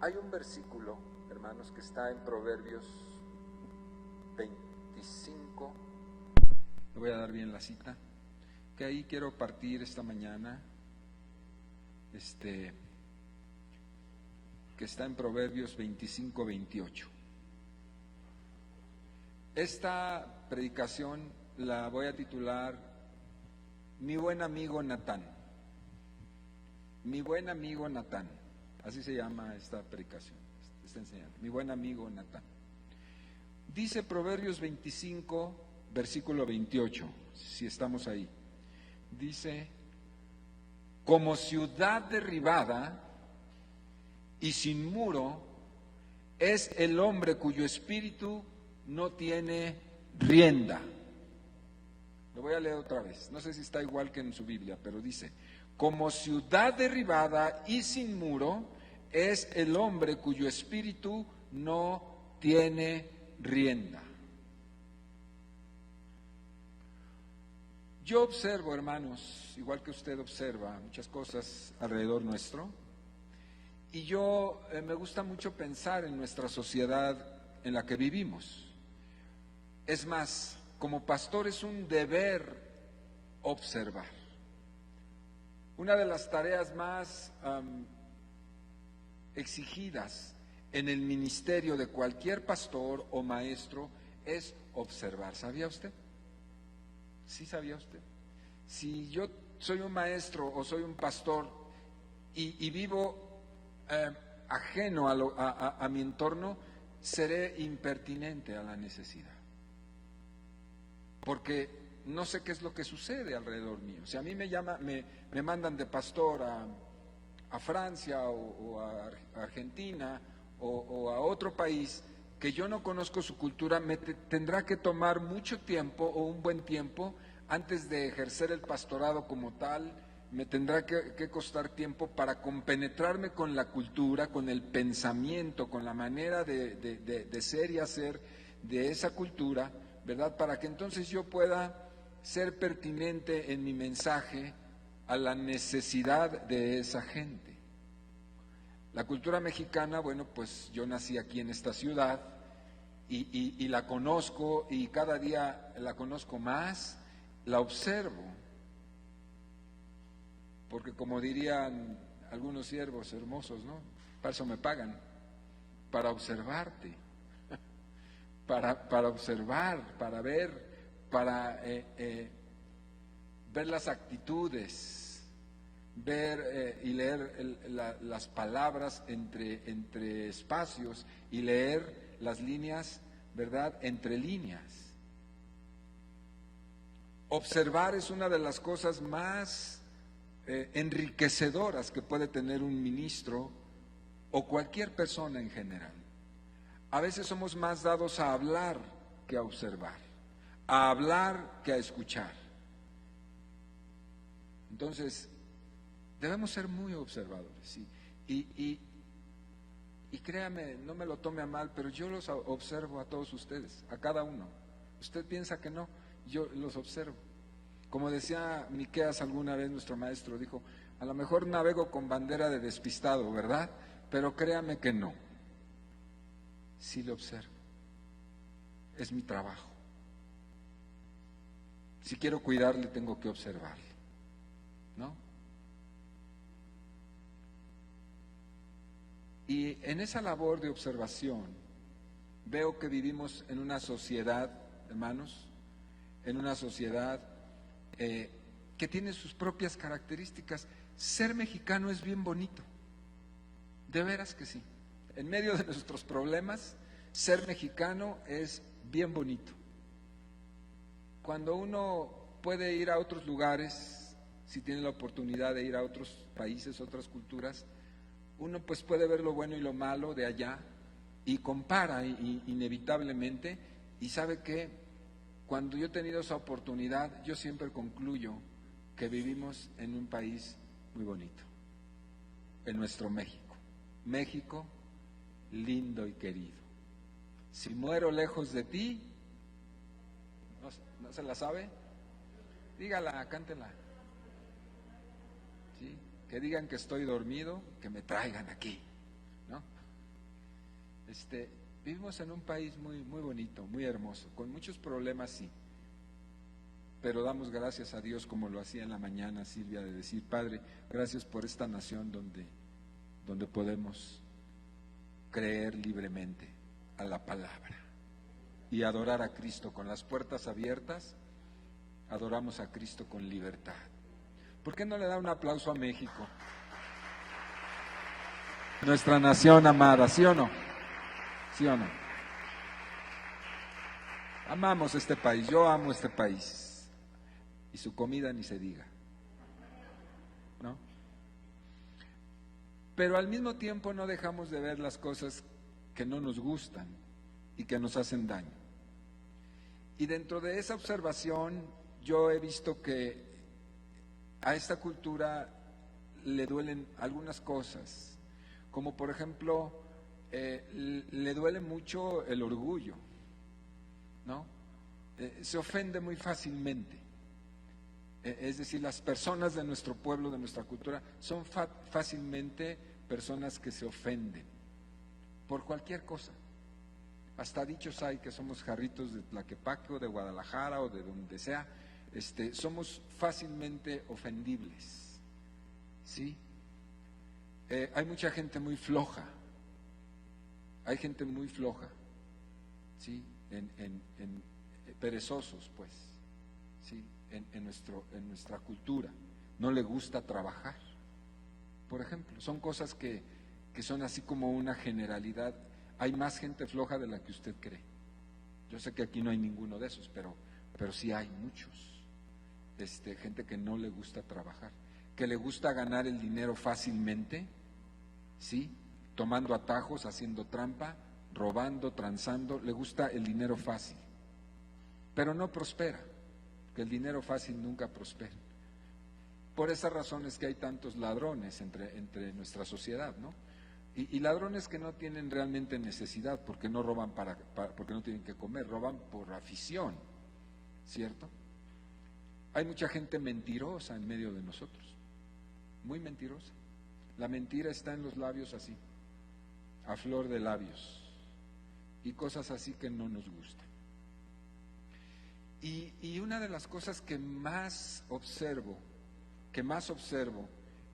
Hay un versículo, hermanos, que está en Proverbios 25, le voy a dar bien la cita, que ahí quiero partir esta mañana, que está en Proverbios 25, 28. Esta predicación la voy a titular Mi buen amigo Natán. Mi buen amigo Natán. Así se llama esta predicación, esta enseñanza. Mi buen amigo Natán. Dice Proverbios 25, versículo 28, si estamos ahí. Dice: como ciudad derribada y sin muro es el hombre cuyo espíritu no tiene rienda. Lo voy a leer otra vez, no sé si está igual que en su Biblia, pero dice: como ciudad derribada y sin muro es el hombre cuyo espíritu no tiene rienda. Yo observo, hermanos, igual que usted observa muchas cosas alrededor nuestro, y yo me gusta mucho pensar en nuestra sociedad en la que vivimos. Es más, como pastor es un deber observar. Una de las tareas más exigidas en el ministerio de cualquier pastor o maestro es observar. ¿Sabía usted? ¿Sí sabía usted? Si yo soy un maestro o soy un pastor y vivo ajeno a mi entorno, seré impertinente a la necesidad. Porque no sé qué es lo que sucede alrededor mío. Si a mí me mandan de pastor a Francia o a Argentina o a otro país que yo no conozco su cultura, me tendrá que tomar mucho tiempo o un buen tiempo antes de ejercer el pastorado como tal. Me tendrá que costar tiempo para compenetrarme con la cultura, con el pensamiento, con la manera de ser y hacer de esa cultura, ¿verdad? Para que entonces yo pueda ser pertinente en mi mensaje a la necesidad de esa gente. La cultura mexicana, bueno, pues yo nací aquí en esta ciudad y la conozco, y cada día la conozco más, la observo, porque como dirían algunos siervos hermosos, ¿no? Para eso me pagan, para observarte, para observar, para ver, para ver las actitudes, ver y leer las palabras entre espacios y leer las líneas, ¿verdad?, entre líneas. Observar es una de las cosas más enriquecedoras que puede tener un ministro o cualquier persona en general. A veces somos más dados a hablar que a observar, a hablar que a escuchar. Entonces, debemos ser muy observadores, ¿sí? Y créame, no me lo tome a mal, pero yo los observo a todos ustedes, a cada uno. Usted piensa que no, yo los observo. Como decía Miqueas alguna vez, nuestro maestro dijo: a lo mejor navego con bandera de despistado, ¿verdad? Pero créame que no. Sí lo observo. Es mi trabajo. Si quiero cuidarle, tengo que observarle, ¿no? Y en esa labor de observación veo que vivimos en una sociedad, hermanos, en una sociedad que tiene sus propias características. Ser mexicano es bien bonito, de veras que sí. En medio de nuestros problemas, ser mexicano es bien bonito. Cuando uno puede ir a otros lugares, si tiene la oportunidad de ir a otros países, otras culturas, uno pues puede ver lo bueno y lo malo de allá y compara inevitablemente, y sabe que cuando yo he tenido esa oportunidad, yo siempre concluyo que vivimos en un país muy bonito, en nuestro México. México lindo y querido. Si muero lejos de ti, ¿no se la sabe? Dígala, cántela. ¿Sí? Que digan que estoy dormido, que me traigan aquí, ¿no? Vivimos en un país muy, muy bonito, muy hermoso, con muchos problemas, sí, pero damos gracias a Dios, como lo hacía en la mañana Silvia, de decir: Padre, gracias por esta nación donde podemos creer libremente a la palabra y adorar a Cristo con las puertas abiertas. Adoramos a Cristo con libertad. ¿Por qué no le da un aplauso a México? Nuestra nación amada, ¿sí o no? ¿Sí o no? Amamos este país, yo amo este país. Y su comida ni se diga, ¿no? Pero al mismo tiempo no dejamos de ver las cosas que no nos gustan y que nos hacen daño. Y dentro de esa observación yo he visto que a esta cultura le duelen algunas cosas, como por ejemplo, le duele mucho el orgullo, ¿no? Se ofende muy fácilmente. Es decir, las personas de nuestro pueblo, de nuestra cultura, son fácilmente personas que se ofenden por cualquier cosa. Hasta dichos hay que somos jarritos de Tlaquepaque o de Guadalajara o de donde sea, somos fácilmente ofendibles, ¿sí? Hay mucha gente muy floja, hay gente muy floja, ¿sí? Perezosos, pues, ¿sí? En nuestra cultura. No le gusta trabajar, por ejemplo. Son cosas que son así como una generalidad. Hay más gente floja de la que usted cree. Yo sé que aquí no hay ninguno de esos, pero sí hay muchos. Gente que no le gusta trabajar, que le gusta ganar el dinero fácilmente, ¿sí? Tomando atajos, haciendo trampa, robando, transando, le gusta el dinero fácil, pero no prospera, que el dinero fácil nunca prospera. Por esa razón es que hay tantos ladrones entre nuestra sociedad, ¿no? Y ladrones que no tienen realmente necesidad, porque no roban porque no tienen que comer, roban por afición, ¿cierto? Hay mucha gente mentirosa en medio de nosotros, muy mentirosa. La mentira está en los labios así, a flor de labios, y cosas así que no nos gustan. Y una de las cosas que más observo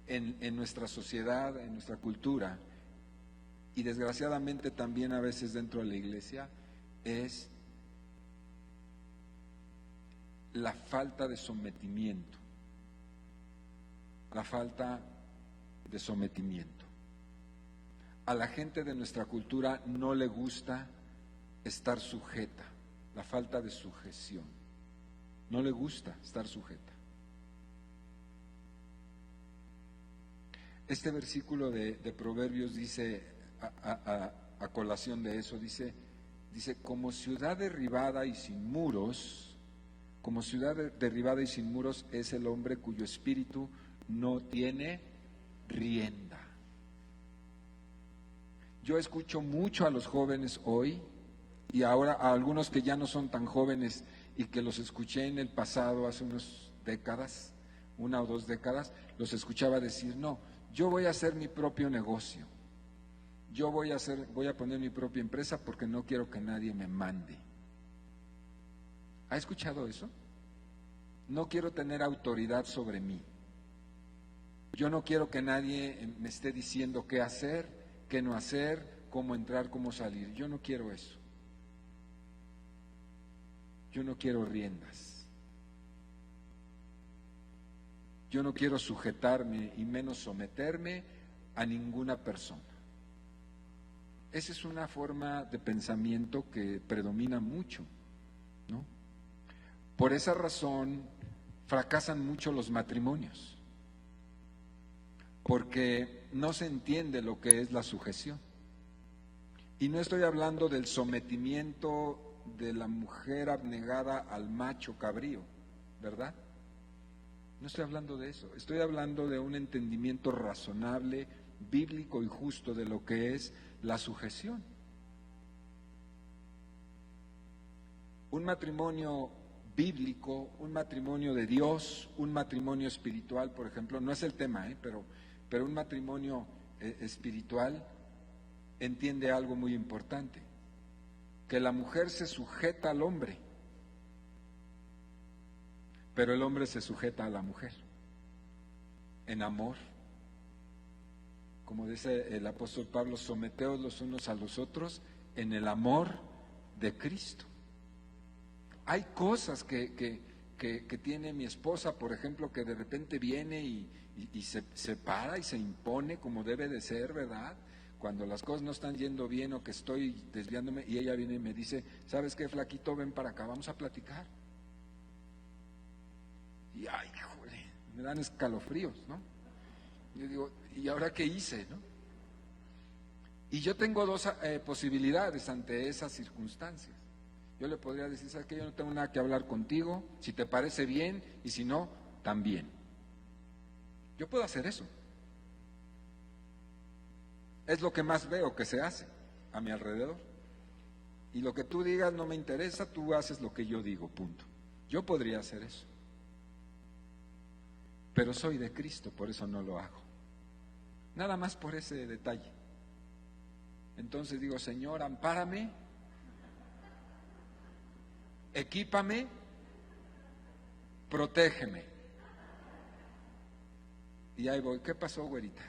en nuestra sociedad, en nuestra cultura, y desgraciadamente también a veces dentro de la iglesia, es la falta de sometimiento. La falta de sometimiento. A la gente de nuestra cultura no le gusta estar sujeta, la falta de sujeción. No le gusta estar sujeta. Este versículo de Proverbios dice, a colación de eso, dice, como ciudad derribada y sin muros, como ciudad derribada y sin muros es el hombre cuyo espíritu no tiene rienda. Yo escucho mucho a los jóvenes hoy, y ahora a algunos que ya no son tan jóvenes y que los escuché en el pasado, hace unas décadas, 1 o 2 décadas, los escuchaba decir: no, yo voy a hacer mi propio negocio, yo voy a poner mi propia empresa porque no quiero que nadie me mande. ¿Ha escuchado eso? No quiero tener autoridad sobre mí. Yo no quiero que nadie me esté diciendo qué hacer, qué no hacer, cómo entrar, cómo salir. Yo no quiero eso. Yo no quiero riendas. Yo no quiero sujetarme y menos someterme a ninguna persona. Esa es una forma de pensamiento que predomina mucho, ¿no? Por esa razón fracasan mucho los matrimonios, porque no se entiende lo que es la sujeción. Y no estoy hablando del sometimiento de la mujer abnegada al macho cabrío, ¿verdad? No estoy hablando de eso, estoy hablando de un entendimiento razonable, bíblico y justo de lo que es la sujeción. Un matrimonio bíblico, un matrimonio de Dios, un matrimonio espiritual, por ejemplo, no es el tema, pero un matrimonio espiritual entiende algo muy importante, que la mujer se sujeta al hombre, pero el hombre se sujeta a la mujer, en amor. Como dice el apóstol Pablo, someteos los unos a los otros en el amor de Cristo. Hay cosas que tiene mi esposa, por ejemplo, que de repente viene y se para y se impone como debe de ser, ¿verdad? Cuando las cosas no están yendo bien o que estoy desviándome, y ella viene y me dice, ¿sabes qué, flaquito? Ven para acá, vamos a platicar. Y ay, híjole, me dan escalofríos, ¿no? Yo digo, ¿y ahora qué hice, no? Y yo tengo dos posibilidades ante esas circunstancias. Yo le podría decir, ¿sabes qué? Yo no tengo nada que hablar contigo, si te parece bien, y si no, también. Yo puedo hacer eso. Es lo que más veo que se hace a mi alrededor. Y lo que tú digas no me interesa, tú haces lo que yo digo, punto. Yo podría hacer eso. Pero soy de Cristo, por eso no lo hago. Nada más por ese detalle. Entonces digo, Señor, ampárame, equípame, protégeme. Y ahí voy, ¿qué pasó, güerita?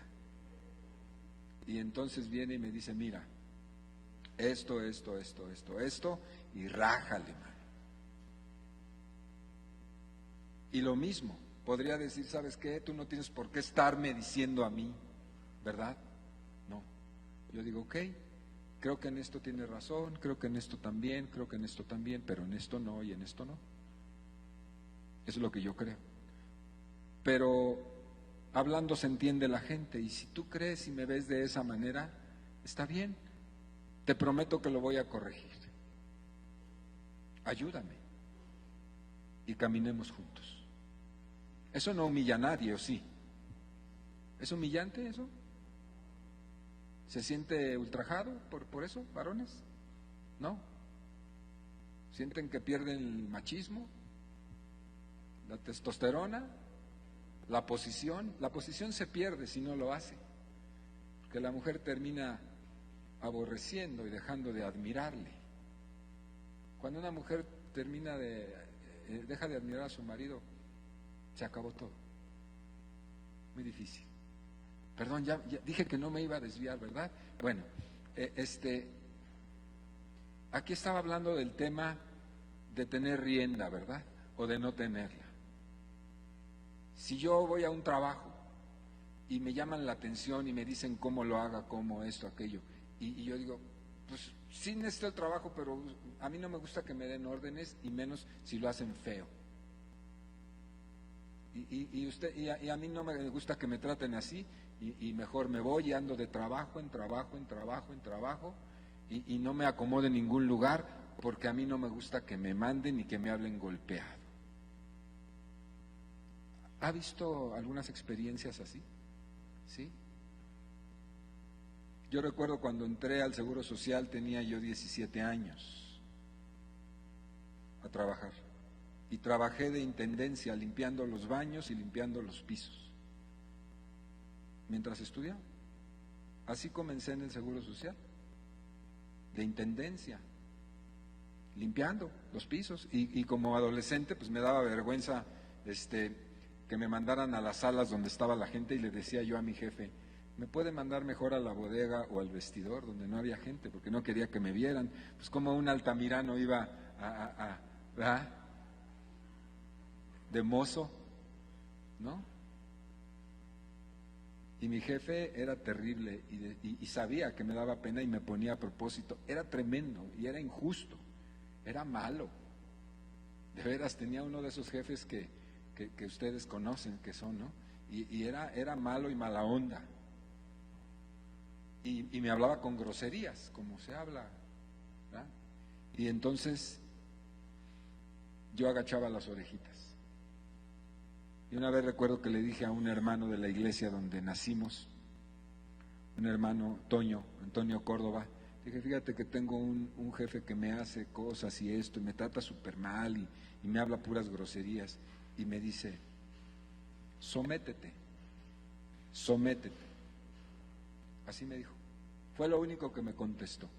Y entonces viene y me dice, mira, esto, y rájale, man. Y lo mismo, podría decir, ¿sabes qué? Tú no tienes por qué estarme diciendo a mí, ¿verdad? No. Yo digo, ok, creo que en esto tiene razón, creo que en esto también, pero en esto no y en esto no. Eso es lo que yo creo. Pero hablando se entiende la gente, y si tú crees y me ves de esa manera, está bien, te prometo que lo voy a corregir. Ayúdame y caminemos juntos. Eso no humilla a nadie, ¿o sí? ¿Es humillante eso? ¿Se siente ultrajado por eso, varones? ¿No? ¿Sienten que pierden el machismo? ¿La testosterona? ¿La posición? La posición se pierde si no lo hace, porque la mujer termina aborreciendo y dejando de admirarle. Cuando una mujer deja de admirar a su marido, se acabó todo. Muy difícil. Perdón, ya dije que no me iba a desviar, ¿verdad? Bueno, aquí estaba hablando del tema de tener rienda, ¿verdad? O de no tenerla. Si yo voy a un trabajo y me llaman la atención y me dicen cómo lo haga, cómo esto, aquello, y yo digo, pues sí necesito el trabajo, pero a mí no me gusta que me den órdenes, y menos si lo hacen feo. Y a mí no me gusta que me traten así, y mejor me voy y ando de trabajo en trabajo, y no me acomodo en ningún lugar, porque a mí no me gusta que me manden ni que me hablen golpeado. ¿Ha visto algunas experiencias así? ¿Sí? Yo recuerdo cuando entré al Seguro Social, tenía yo 17 años a trabajar. Y trabajé de intendencia, limpiando los baños y limpiando los pisos, mientras estudiaba. Así comencé en el Seguro Social, de intendencia, limpiando los pisos. Y como adolescente, pues me daba vergüenza que me mandaran a las salas donde estaba la gente, y le decía yo a mi jefe, ¿me puede mandar mejor a la bodega o al vestidor donde no había gente? Porque no quería que me vieran. Pues como un Altamirano iba ¿verdad? De mozo, ¿no? Y mi jefe era terrible, y sabía que me daba pena y me ponía a propósito. Era tremendo y era injusto, era malo. De veras, tenía uno de esos jefes que ustedes conocen que son, ¿no? Y era malo y mala onda. Y me hablaba con groserías, como se habla, ¿verdad? Y entonces yo agachaba las orejitas. Y una vez recuerdo que le dije a un hermano de la iglesia donde nacimos, un hermano, Antonio Córdoba, dije, fíjate que tengo un jefe que me hace cosas y esto, y me trata súper mal, y me habla puras groserías, y me dice, sométete. Así me dijo, Fue lo único que me contestó.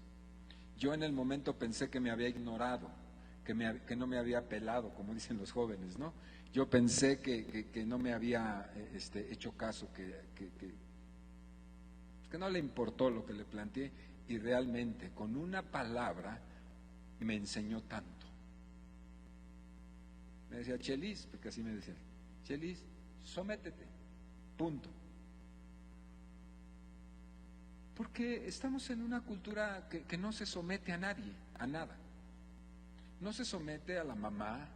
Yo en el momento pensé que me había ignorado, que no me había pelado, como dicen los jóvenes, ¿no? Yo pensé que no me había hecho caso, que no le importó lo que le planteé, y realmente con una palabra me enseñó tanto. Me decía, Chelis, porque así me decía, Chelis, sométete, punto. Porque estamos en una cultura que no se somete a nadie, a nada. No se somete a la mamá,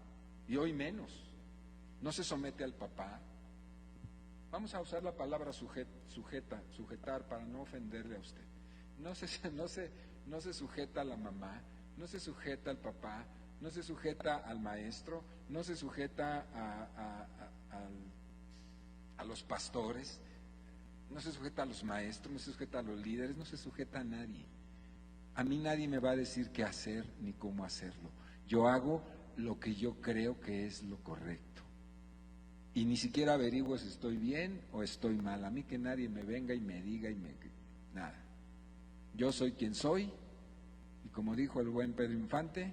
y hoy menos. No se somete al papá. Vamos a usar la palabra sujetar para no ofenderle a usted. No se sujeta a la mamá, no se sujeta al papá, no se sujeta al maestro, no se sujeta a los pastores, no se sujeta a los maestros, no se sujeta a los líderes, no se sujeta a nadie. A mí nadie me va a decir qué hacer ni cómo hacerlo. Yo hago lo que yo creo que es lo correcto. Y ni siquiera averiguo si estoy bien o estoy mal. A mí que nadie me venga y me diga nada. Yo soy quien soy, y como dijo el buen Pedro Infante,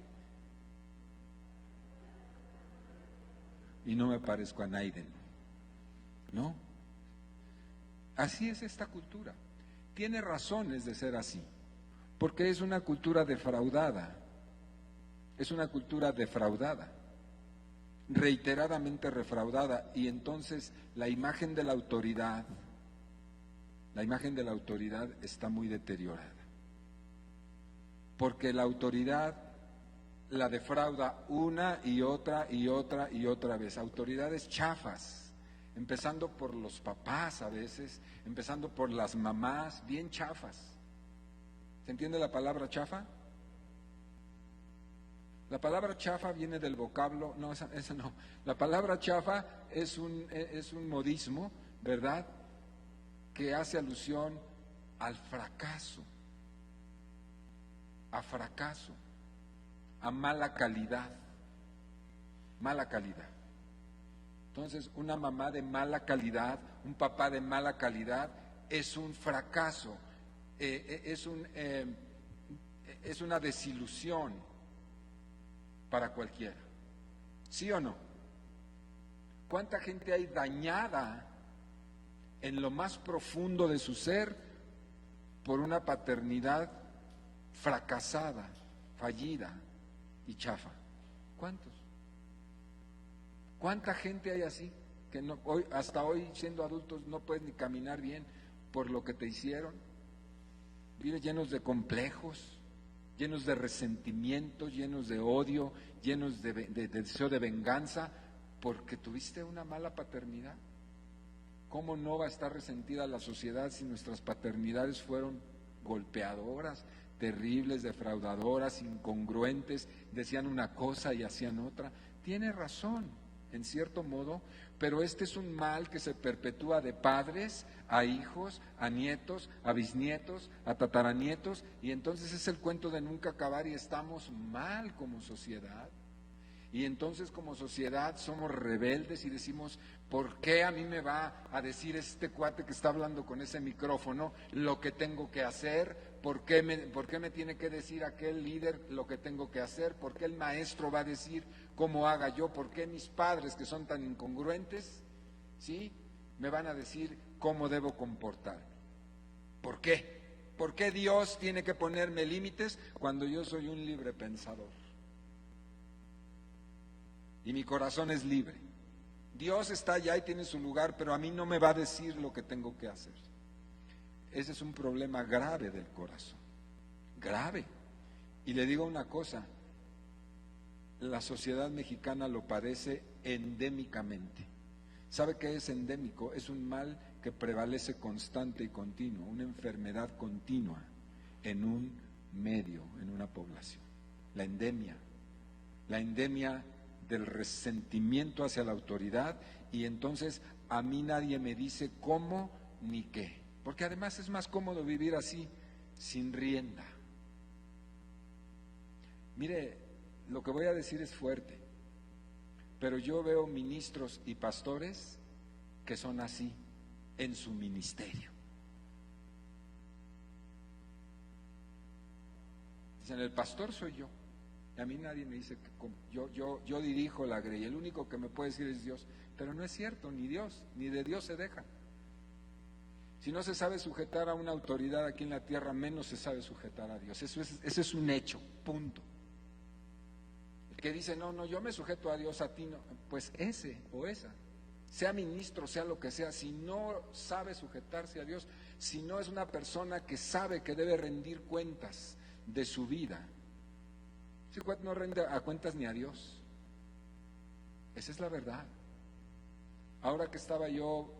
y no me parezco a Naiden, ¿no? Así es esta cultura. Tiene razones de ser así, porque es una cultura defraudada, reiteradamente defraudada, y entonces la imagen de la autoridad está muy deteriorada, porque la autoridad la defrauda una y otra y otra y otra vez. Autoridades chafas, empezando por los papás a veces, empezando por las mamás, bien chafas. ¿Se entiende la palabra chafa? La palabra chafa viene del vocablo, no, esa no. La palabra chafa es un modismo, ¿verdad?, que hace alusión al fracaso, a mala calidad. Entonces, una mamá de mala calidad, un papá de mala calidad, es un fracaso, es una desilusión para cualquiera. ¿Sí o no? ¿Cuánta gente hay dañada en lo más profundo de su ser por una paternidad fracasada, fallida y chafa? ¿Cuántos? ¿Cuánta gente hay así que hasta hoy siendo adultos no pueden ni caminar bien por lo que te hicieron? Viven llenos de complejos, llenos de resentimiento, llenos de odio, llenos de deseo de venganza porque tuviste una mala paternidad. ¿Cómo no va a estar resentida la sociedad si nuestras paternidades fueron golpeadoras, terribles, defraudadoras, incongruentes, decían una cosa y hacían otra? Tiene razón, en cierto modo, pero este es un mal que se perpetúa de padres a hijos, a nietos, a bisnietos, a tataranietos, y entonces es el cuento de nunca acabar y estamos mal como sociedad. Y entonces como sociedad somos rebeldes y decimos, ¿por qué a mí me va a decir este cuate que está hablando con ese micrófono lo que tengo que hacer? ¿Por qué me tiene que decir aquel líder lo que tengo que hacer? ¿Por qué el maestro va a decir cómo haga yo? ¿Por qué mis padres, que son tan incongruentes, ¿sí?, me van a decir cómo debo comportarme? ¿Por qué? ¿Por qué Dios tiene que ponerme límites cuando yo soy un libre pensador? Y mi corazón es libre. Dios está allá y tiene su lugar, pero a mí no me va a decir lo que tengo que hacer. Ese es un problema grave del corazón, grave. Y le digo una cosa, la sociedad mexicana lo padece endémicamente. ¿Sabe qué es endémico? Es un mal que prevalece constante y continuo, una enfermedad continua en un medio, en una población. La endemia del resentimiento hacia la autoridad, y entonces a mí nadie me dice cómo ni qué, porque además es más cómodo vivir así, sin rienda. Mire, lo que voy a decir es fuerte, pero yo veo ministros y pastores que son así en su ministerio. Dicen, el pastor soy yo. Y a mí nadie me dice que cómo. Yo dirijo la grey, el único que me puede decir es Dios. Pero no es cierto, ni Dios, ni de Dios se deja. Si no se sabe sujetar a una autoridad aquí en la tierra, menos se sabe sujetar a Dios. Eso es un hecho, punto. El que dice, no, yo me sujeto a Dios, a ti no, pues ese o esa, sea ministro, sea lo que sea, si no sabe sujetarse a Dios, si no es una persona que sabe que debe rendir cuentas de su vida, ese cuate no rinde a cuentas ni a Dios. Esa es la verdad. Ahora que estaba yo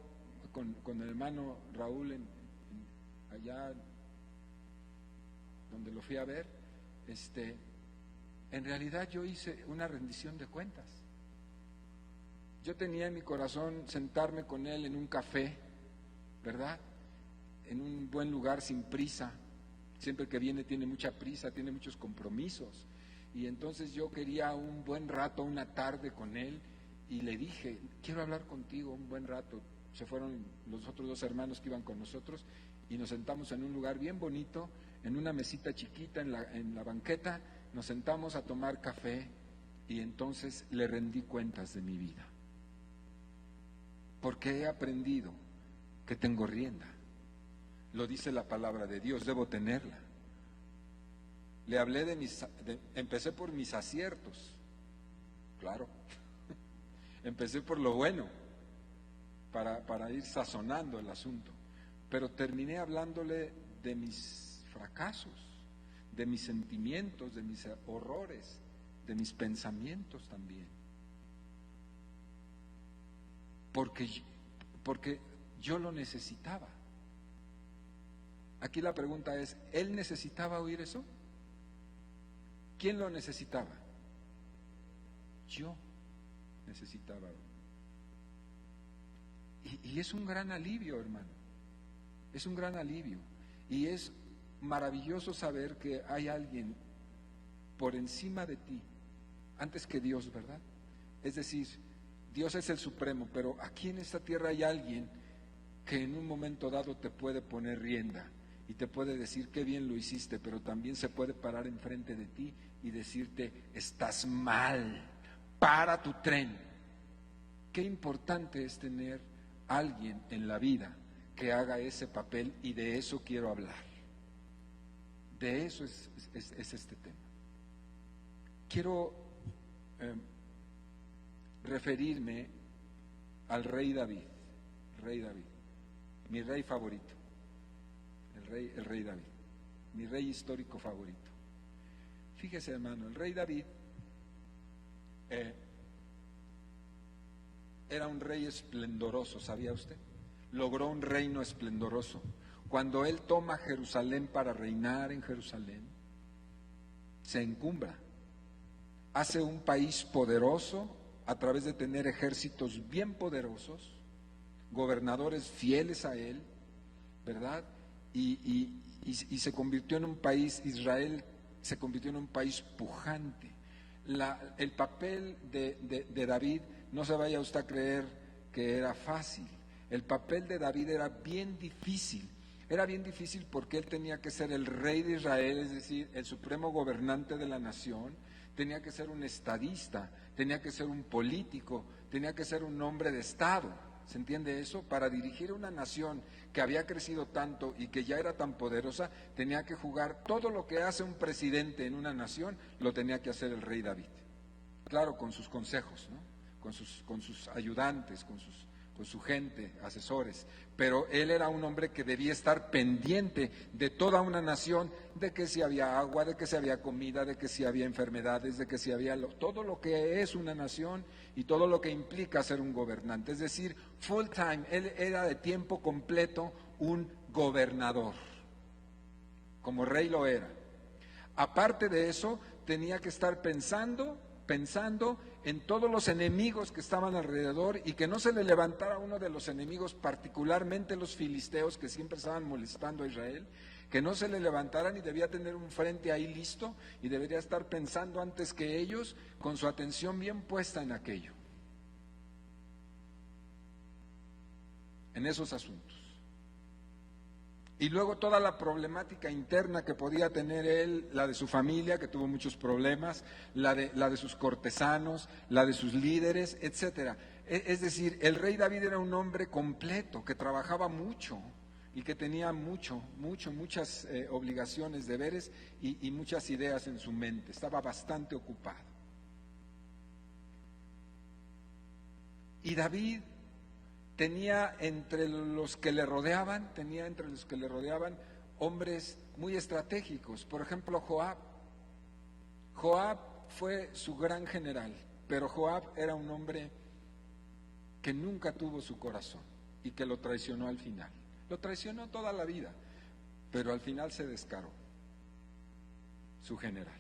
con el hermano Raúl allá donde lo fui a ver, en realidad yo hice una rendición de cuentas. Yo tenía en mi corazón sentarme con él en un café, ¿verdad? En un buen lugar sin prisa. Siempre que viene tiene mucha prisa, tiene muchos compromisos. Y entonces yo quería un buen rato, una tarde con él, y le dije, quiero hablar contigo un buen rato. Se fueron los otros dos hermanos que iban con nosotros y nos sentamos en un lugar bien bonito, en una mesita chiquita en la banqueta, nos sentamos a tomar café y entonces le rendí cuentas de mi vida. Porque he aprendido que tengo rienda. Lo dice la palabra de Dios, debo tenerla. Le hablé empecé por mis aciertos, claro. Empecé por lo bueno, para ir sazonando el asunto. Pero terminé hablándole de mis fracasos, de mis sentimientos, de mis horrores, de mis pensamientos también. Porque yo lo necesitaba. Aquí la pregunta es, ¿él necesitaba oír eso? ¿Quién lo necesitaba? Yo necesitaba. Y es un gran alivio, hermano. Es un gran alivio. Y es maravilloso saber que hay alguien por encima de ti, antes que Dios, ¿verdad? Es decir, Dios es el supremo, pero aquí en esta tierra hay alguien que en un momento dado te puede poner rienda y te puede decir qué bien lo hiciste, pero también se puede parar enfrente de ti y decirte, estás mal, para tu tren. Qué importante es tener alguien en la vida que haga ese papel, y de eso quiero hablar. De eso es este tema. Quiero referirme al rey David, mi rey favorito, el rey David, mi rey histórico favorito. Fíjese, hermano, el rey David era un rey esplendoroso, ¿sabía usted? Logró un reino esplendoroso. Cuando él toma Jerusalén para reinar en Jerusalén, se encumbra, hace un país poderoso a través de tener ejércitos bien poderosos, gobernadores fieles a él, ¿verdad? Y se convirtió en un país, Israel se convirtió en un país pujante. El papel de David, no se vaya usted a creer que era fácil. El papel de David era bien difícil. Era bien difícil porque él tenía que ser el rey de Israel, es decir, el supremo gobernante de la nación, tenía que ser un estadista, tenía que ser un político, tenía que ser un hombre de Estado. ¿Se entiende eso? Para dirigir una nación que había crecido tanto y que ya era tan poderosa, tenía que jugar todo lo que hace un presidente en una nación, lo tenía que hacer el rey David. Claro, con sus consejos, ¿no? Con sus ayudantes, con su gente, asesores, pero él era un hombre que debía estar pendiente de toda una nación, de que si había agua, de que si había comida, de que si había enfermedades, de que si había todo lo que es una nación y todo lo que implica ser un gobernante, es decir, full time, él era de tiempo completo un gobernador, como rey lo era. Aparte de eso, tenía que estar pensando en todos los enemigos que estaban alrededor y que no se le levantara uno de los enemigos, particularmente los filisteos que siempre estaban molestando a Israel, que no se le levantaran, y debía tener un frente ahí listo y debería estar pensando antes que ellos, con su atención bien puesta en aquello, en esos asuntos. Y luego toda la problemática interna que podía tener él, la de su familia, que tuvo muchos problemas, la de sus cortesanos, la de sus líderes, etcétera. Es decir, el rey David era un hombre completo, que trabajaba mucho y que tenía muchas obligaciones, deberes y muchas ideas en su mente. Estaba bastante ocupado. Y David tenía entre los que le rodeaban hombres muy estratégicos. Por ejemplo, Joab. Joab fue su gran general, pero Joab era un hombre que nunca tuvo su corazón y que lo traicionó al final. Lo traicionó toda la vida, pero al final se descaró, su general.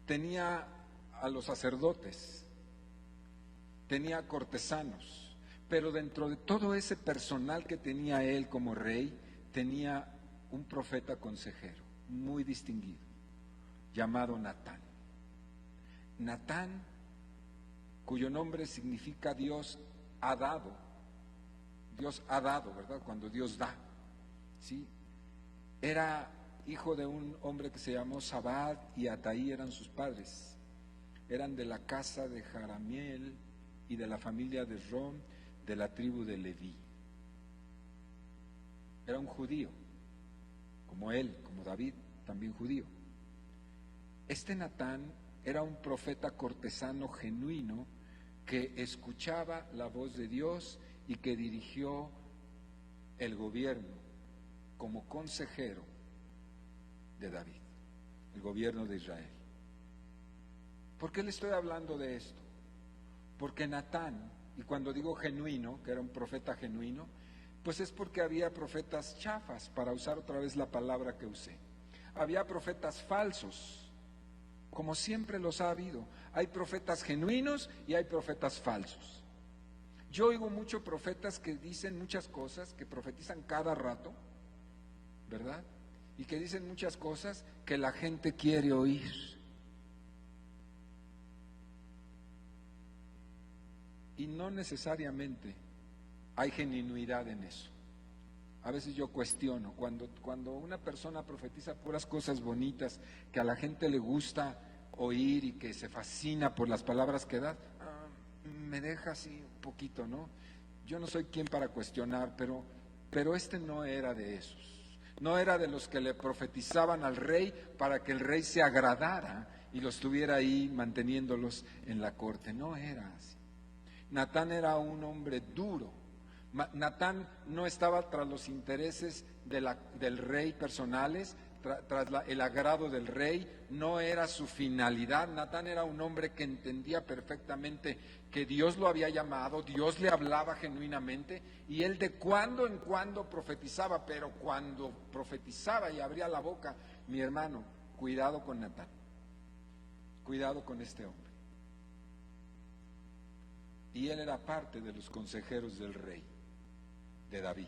Tenía a los sacerdotes, tenía cortesanos, pero dentro de todo ese personal que tenía él como rey, tenía un profeta consejero muy distinguido, llamado Natán. Natán, cuyo nombre significa Dios ha dado, ¿verdad? Cuando Dios da, ¿sí? Era hijo de un hombre que se llamó Zabad y Ataí, eran sus padres. Eran de la casa de Jaramiel y de la familia de Rom, de la tribu de Leví. Era un judío, como él, como David, también judío. Este Natán era un profeta cortesano genuino que escuchaba la voz de Dios y que dirigió el gobierno como consejero de David, el gobierno de Israel. ¿Por qué le estoy hablando de esto? Porque Natán, y cuando digo genuino, que era un profeta genuino, pues es porque había profetas chafas, para usar otra vez la palabra que usé. Había profetas falsos, como siempre los ha habido. Hay profetas genuinos y hay profetas falsos. Yo oigo muchos profetas que dicen muchas cosas, que profetizan cada rato, ¿verdad? Y que dicen muchas cosas que la gente quiere oír. Y no necesariamente hay genuinidad en eso. A veces yo cuestiono, cuando una persona profetiza puras cosas bonitas que a la gente le gusta oír y que se fascina por las palabras que da, me deja así un poquito, ¿no? Yo no soy quien para cuestionar, pero este no era de esos. No era de los que le profetizaban al rey para que el rey se agradara y los tuviera ahí manteniéndolos en la corte. No era así. Natán era un hombre duro. Natán no estaba tras los intereses del rey personales, tras el agrado del rey, no era su finalidad. Natán era un hombre que entendía perfectamente que Dios lo había llamado, Dios le hablaba genuinamente y él de cuando en cuando profetizaba, pero cuando profetizaba y abría la boca, mi hermano, cuidado con Natán, cuidado con este hombre. Y él era parte de los consejeros del rey, de David.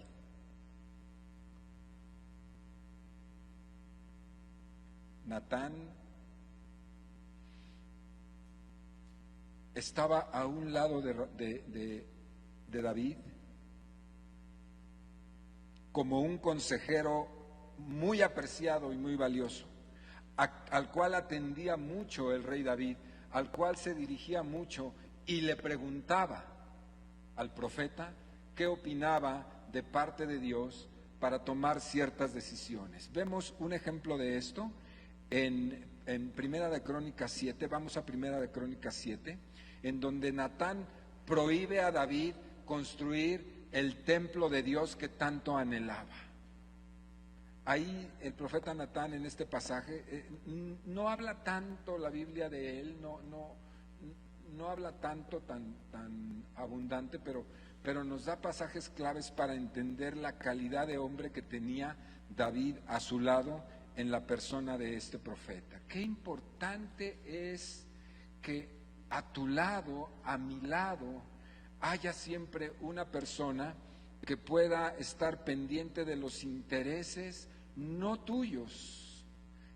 Natán estaba a un lado de David como un consejero muy apreciado y muy valioso, al cual atendía mucho el rey David, al cual se dirigía mucho y le preguntaba al profeta qué opinaba de parte de Dios para tomar ciertas decisiones. Vemos un ejemplo de esto en Primera de Crónicas 7, vamos a Primera de Crónicas 7, en donde Natán prohíbe a David construir el templo de Dios que tanto anhelaba. Ahí el profeta Natán en este pasaje no habla tanto la Biblia de él, no habla tanto tan abundante, pero nos da pasajes claves para entender la calidad de hombre que tenía David a su lado en la persona de este profeta. Qué importante es que a tu lado, a mi lado, haya siempre una persona que pueda estar pendiente de los intereses, no tuyos,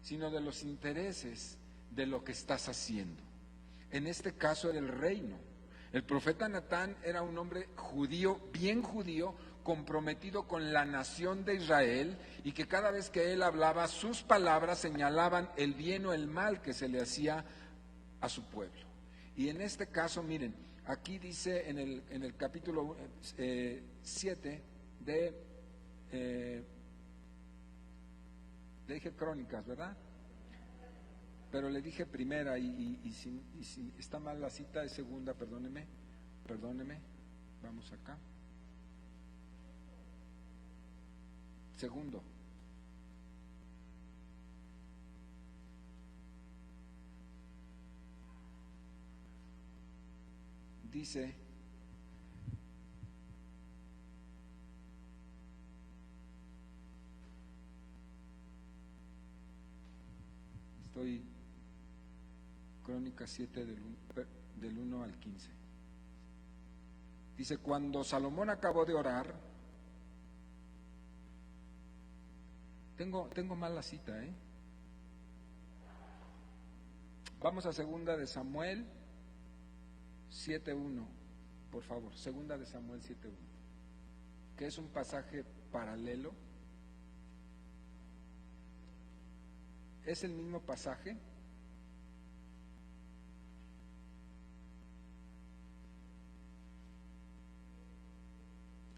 sino de los intereses de lo que estás haciendo. En este caso era el reino. El profeta Natán era un hombre judío, bien judío, comprometido con la nación de Israel y que cada vez que él hablaba, sus palabras señalaban el bien o el mal que se le hacía a su pueblo. Y en este caso, miren, aquí dice en el capítulo 7 le dije Crónicas, ¿verdad? Pero le dije primera y si está mal la cita es segunda, perdóneme, vamos acá. Segundo. Dice, estoy, Crónicas 7 del 1 al 15. Dice, cuando Salomón acabó de orar, tengo mal la cita, Vamos a segunda de Samuel 7:1, por favor, segunda de Samuel 7:1, que es un pasaje paralelo. ¿Es el mismo pasaje?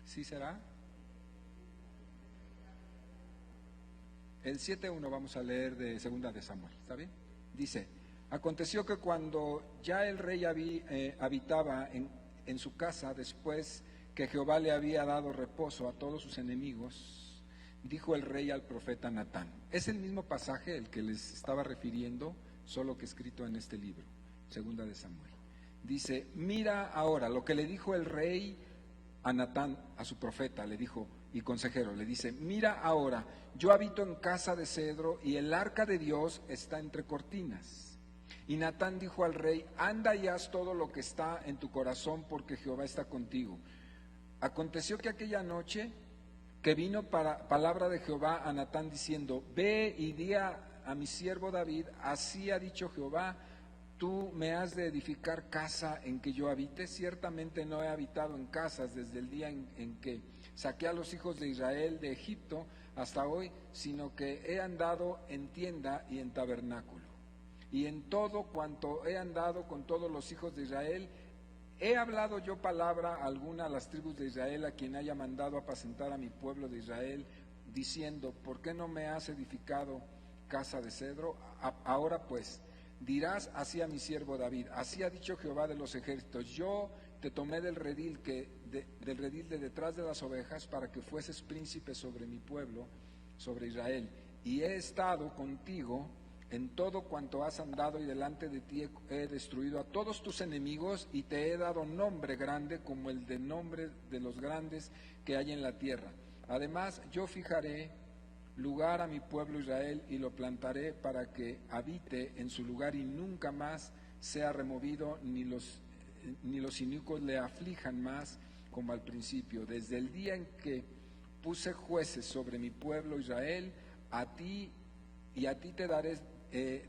¿Sí será? El 7:1 vamos a leer de segunda de Samuel, ¿está bien? Dice, aconteció que cuando ya el rey habitaba en su casa, después que Jehová le había dado reposo a todos sus enemigos, dijo el rey al profeta Natán. Es el mismo pasaje el que les estaba refiriendo, solo que escrito en este libro, segunda de Samuel. Dice, mira ahora, lo que le dijo el rey a Natán, a su profeta, le dijo, y consejero, le dice, mira ahora, yo habito en casa de cedro y el arca de Dios está entre cortinas. Y Natán dijo al rey, anda y haz todo lo que está en tu corazón, porque Jehová está contigo. Aconteció que aquella noche que vino palabra de Jehová a Natán diciendo, ve y di a mi siervo David, así ha dicho Jehová, tú me has de edificar casa en que yo habite. Ciertamente no he habitado en casas desde el día en que saqué a los hijos de Israel de Egipto hasta hoy, sino que he andado en tienda y en tabernáculo. Y en todo cuanto he andado con todos los hijos de Israel, ¿he hablado yo palabra alguna a las tribus de Israel, a quien haya mandado apacentar a mi pueblo de Israel, diciendo, ¿por qué no me has edificado casa de cedro? Ahora pues, dirás así a mi siervo David, así ha dicho Jehová de los ejércitos, yo te tomé del redil de detrás de las ovejas, para que fueses príncipe sobre mi pueblo, sobre Israel, y he estado contigo en todo cuanto has andado, y delante de ti he destruido a todos tus enemigos, y te he dado nombre grande como el de nombre de los grandes que hay en la tierra. Además, yo fijaré lugar a mi pueblo Israel y lo plantaré para que habite en su lugar y nunca más sea removido, ni los inicuos le aflijan más como al principio. Desde el día en que puse jueces sobre mi pueblo Israel, a ti te daré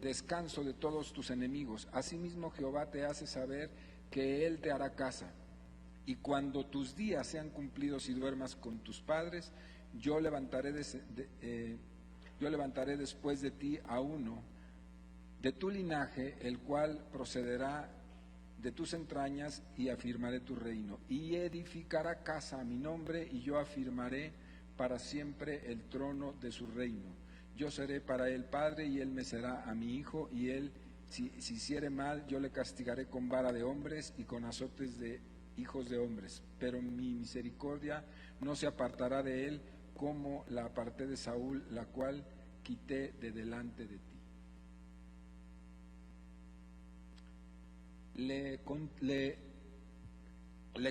descanso de todos tus enemigos. Asimismo Jehová te hace saber que Él te hará casa. Y cuando tus días sean cumplidos y duermas con tus padres, yo levantaré después de ti a uno de tu linaje, el cual procederá de tus entrañas, y afirmaré tu reino. Y edificará casa a mi nombre, y yo afirmaré para siempre el trono de su reino. Yo seré para él padre, y él me será a mi hijo, y él, si hiciere mal, yo le castigaré con vara de hombres y con azotes de hijos de hombres. Pero mi misericordia no se apartará de él, como la aparté de Saúl, la cual quité de delante de ti. Le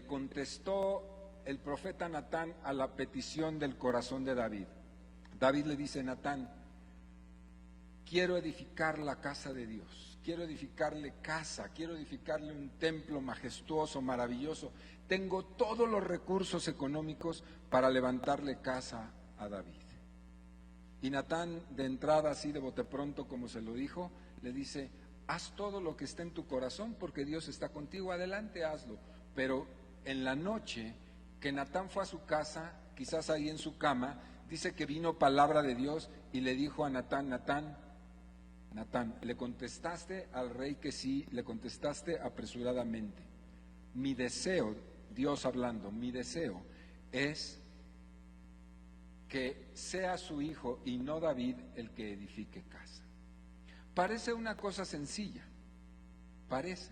contestó el profeta Natán a la petición del corazón de David. David le dice, Natán, quiero edificar la casa de Dios, quiero edificarle casa, quiero edificarle un templo majestuoso, maravilloso. Tengo todos los recursos económicos para levantarle casa a David. Y Natán, de entrada, así de bote pronto como se lo dijo, le dice, haz todo lo que esté en tu corazón, porque Dios está contigo, adelante, hazlo. Pero en la noche que Natán fue a su casa, quizás ahí en su cama, dice que vino palabra de Dios y le dijo a Natán: Natán, le contestaste al rey que sí, le contestaste apresuradamente. Mi deseo, Dios hablando, mi deseo es que sea su hijo y no David el que edifique casa. Parece una cosa sencilla, parece.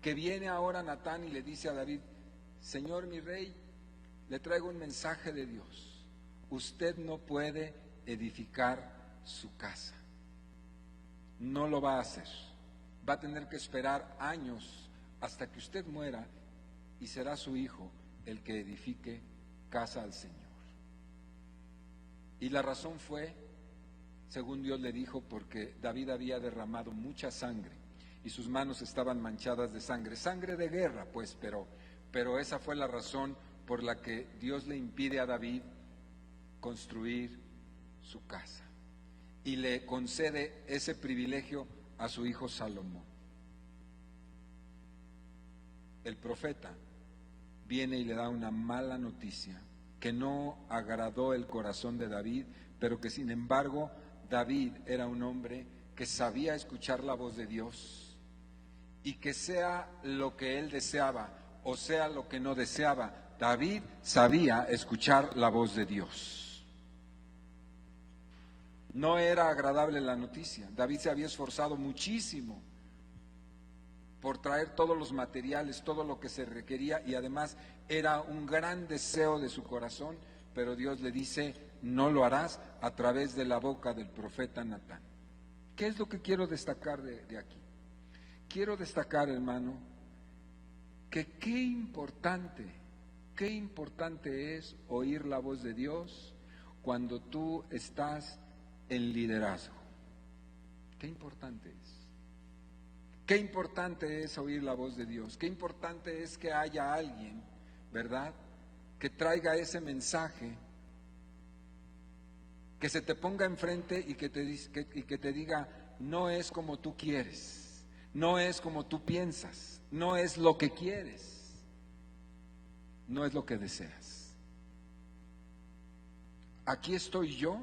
Que viene ahora Natán y le dice a David: Señor mi rey, le traigo un mensaje de Dios. Usted no puede edificar su casa. No lo va a hacer. Va a tener que esperar años hasta que usted muera y será su hijo el que edifique casa al Señor. Y la razón fue, según Dios le dijo, porque David había derramado mucha sangre y sus manos estaban manchadas de sangre, sangre de guerra, pues, pero esa fue la razón por la que Dios le impide a David construir su casa y le concede ese privilegio a su hijo Salomón. El profeta viene y le da una mala noticia que no agradó el corazón de David, pero que sin embargo David era un hombre que sabía escuchar la voz de Dios, y que sea lo que él deseaba o sea lo que no deseaba, David sabía escuchar la voz de Dios. No era agradable la noticia. David se había esforzado muchísimo por traer todos los materiales, todo lo que se requería, y además era un gran deseo de su corazón, pero Dios le dice: no lo harás, a través de la boca del profeta Natán. ¿Qué es lo que quiero destacar de aquí? Quiero destacar, hermano, que qué importante es oír la voz de Dios cuando tú estás en liderazgo. Qué importante es. Qué importante es oír la voz de Dios. Qué importante es que haya alguien, ¿verdad?, que traiga ese mensaje, que se te ponga enfrente y que te diga: no es como tú quieres, no es como tú piensas, no es lo que quieres, no es lo que deseas. Aquí estoy yo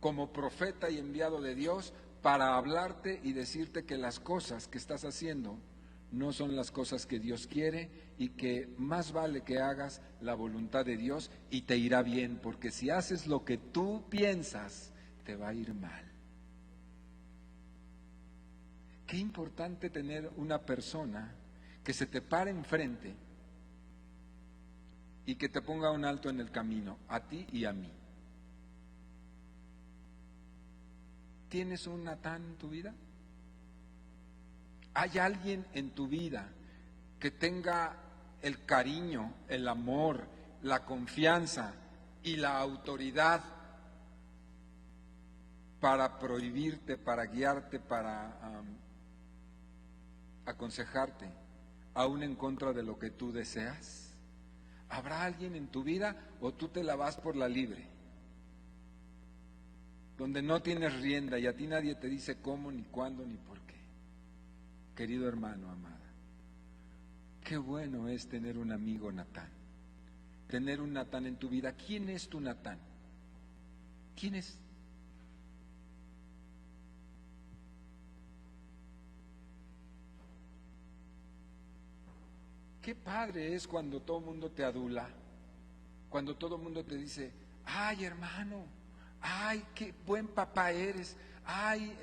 como profeta y enviado de Dios para hablarte y decirte que las cosas que estás haciendo no son las cosas que Dios quiere, y que más vale que hagas la voluntad de Dios y te irá bien, porque si haces lo que tú piensas, te va a ir mal. Qué importante tener una persona que se te pare enfrente y que te ponga un alto en el camino, a ti y a mí. ¿Tienes un Natán en tu vida? ¿Hay alguien en tu vida que tenga el cariño, el amor, la confianza y la autoridad para prohibirte, para guiarte, para aconsejarte, aún en contra de lo que tú deseas? ¿Habrá alguien en tu vida, o tú te la vas por la libre, donde no tienes rienda y a ti nadie te dice cómo, ni cuándo, ni por qué? Querido hermano, amada, qué bueno es tener un amigo Natán, tener un Natán en tu vida. ¿Quién es tu Natán? ¿Quién es? Qué padre es cuando todo el mundo te adula, cuando todo el mundo te dice: ay, hermano, ay, qué buen papá eres, ay,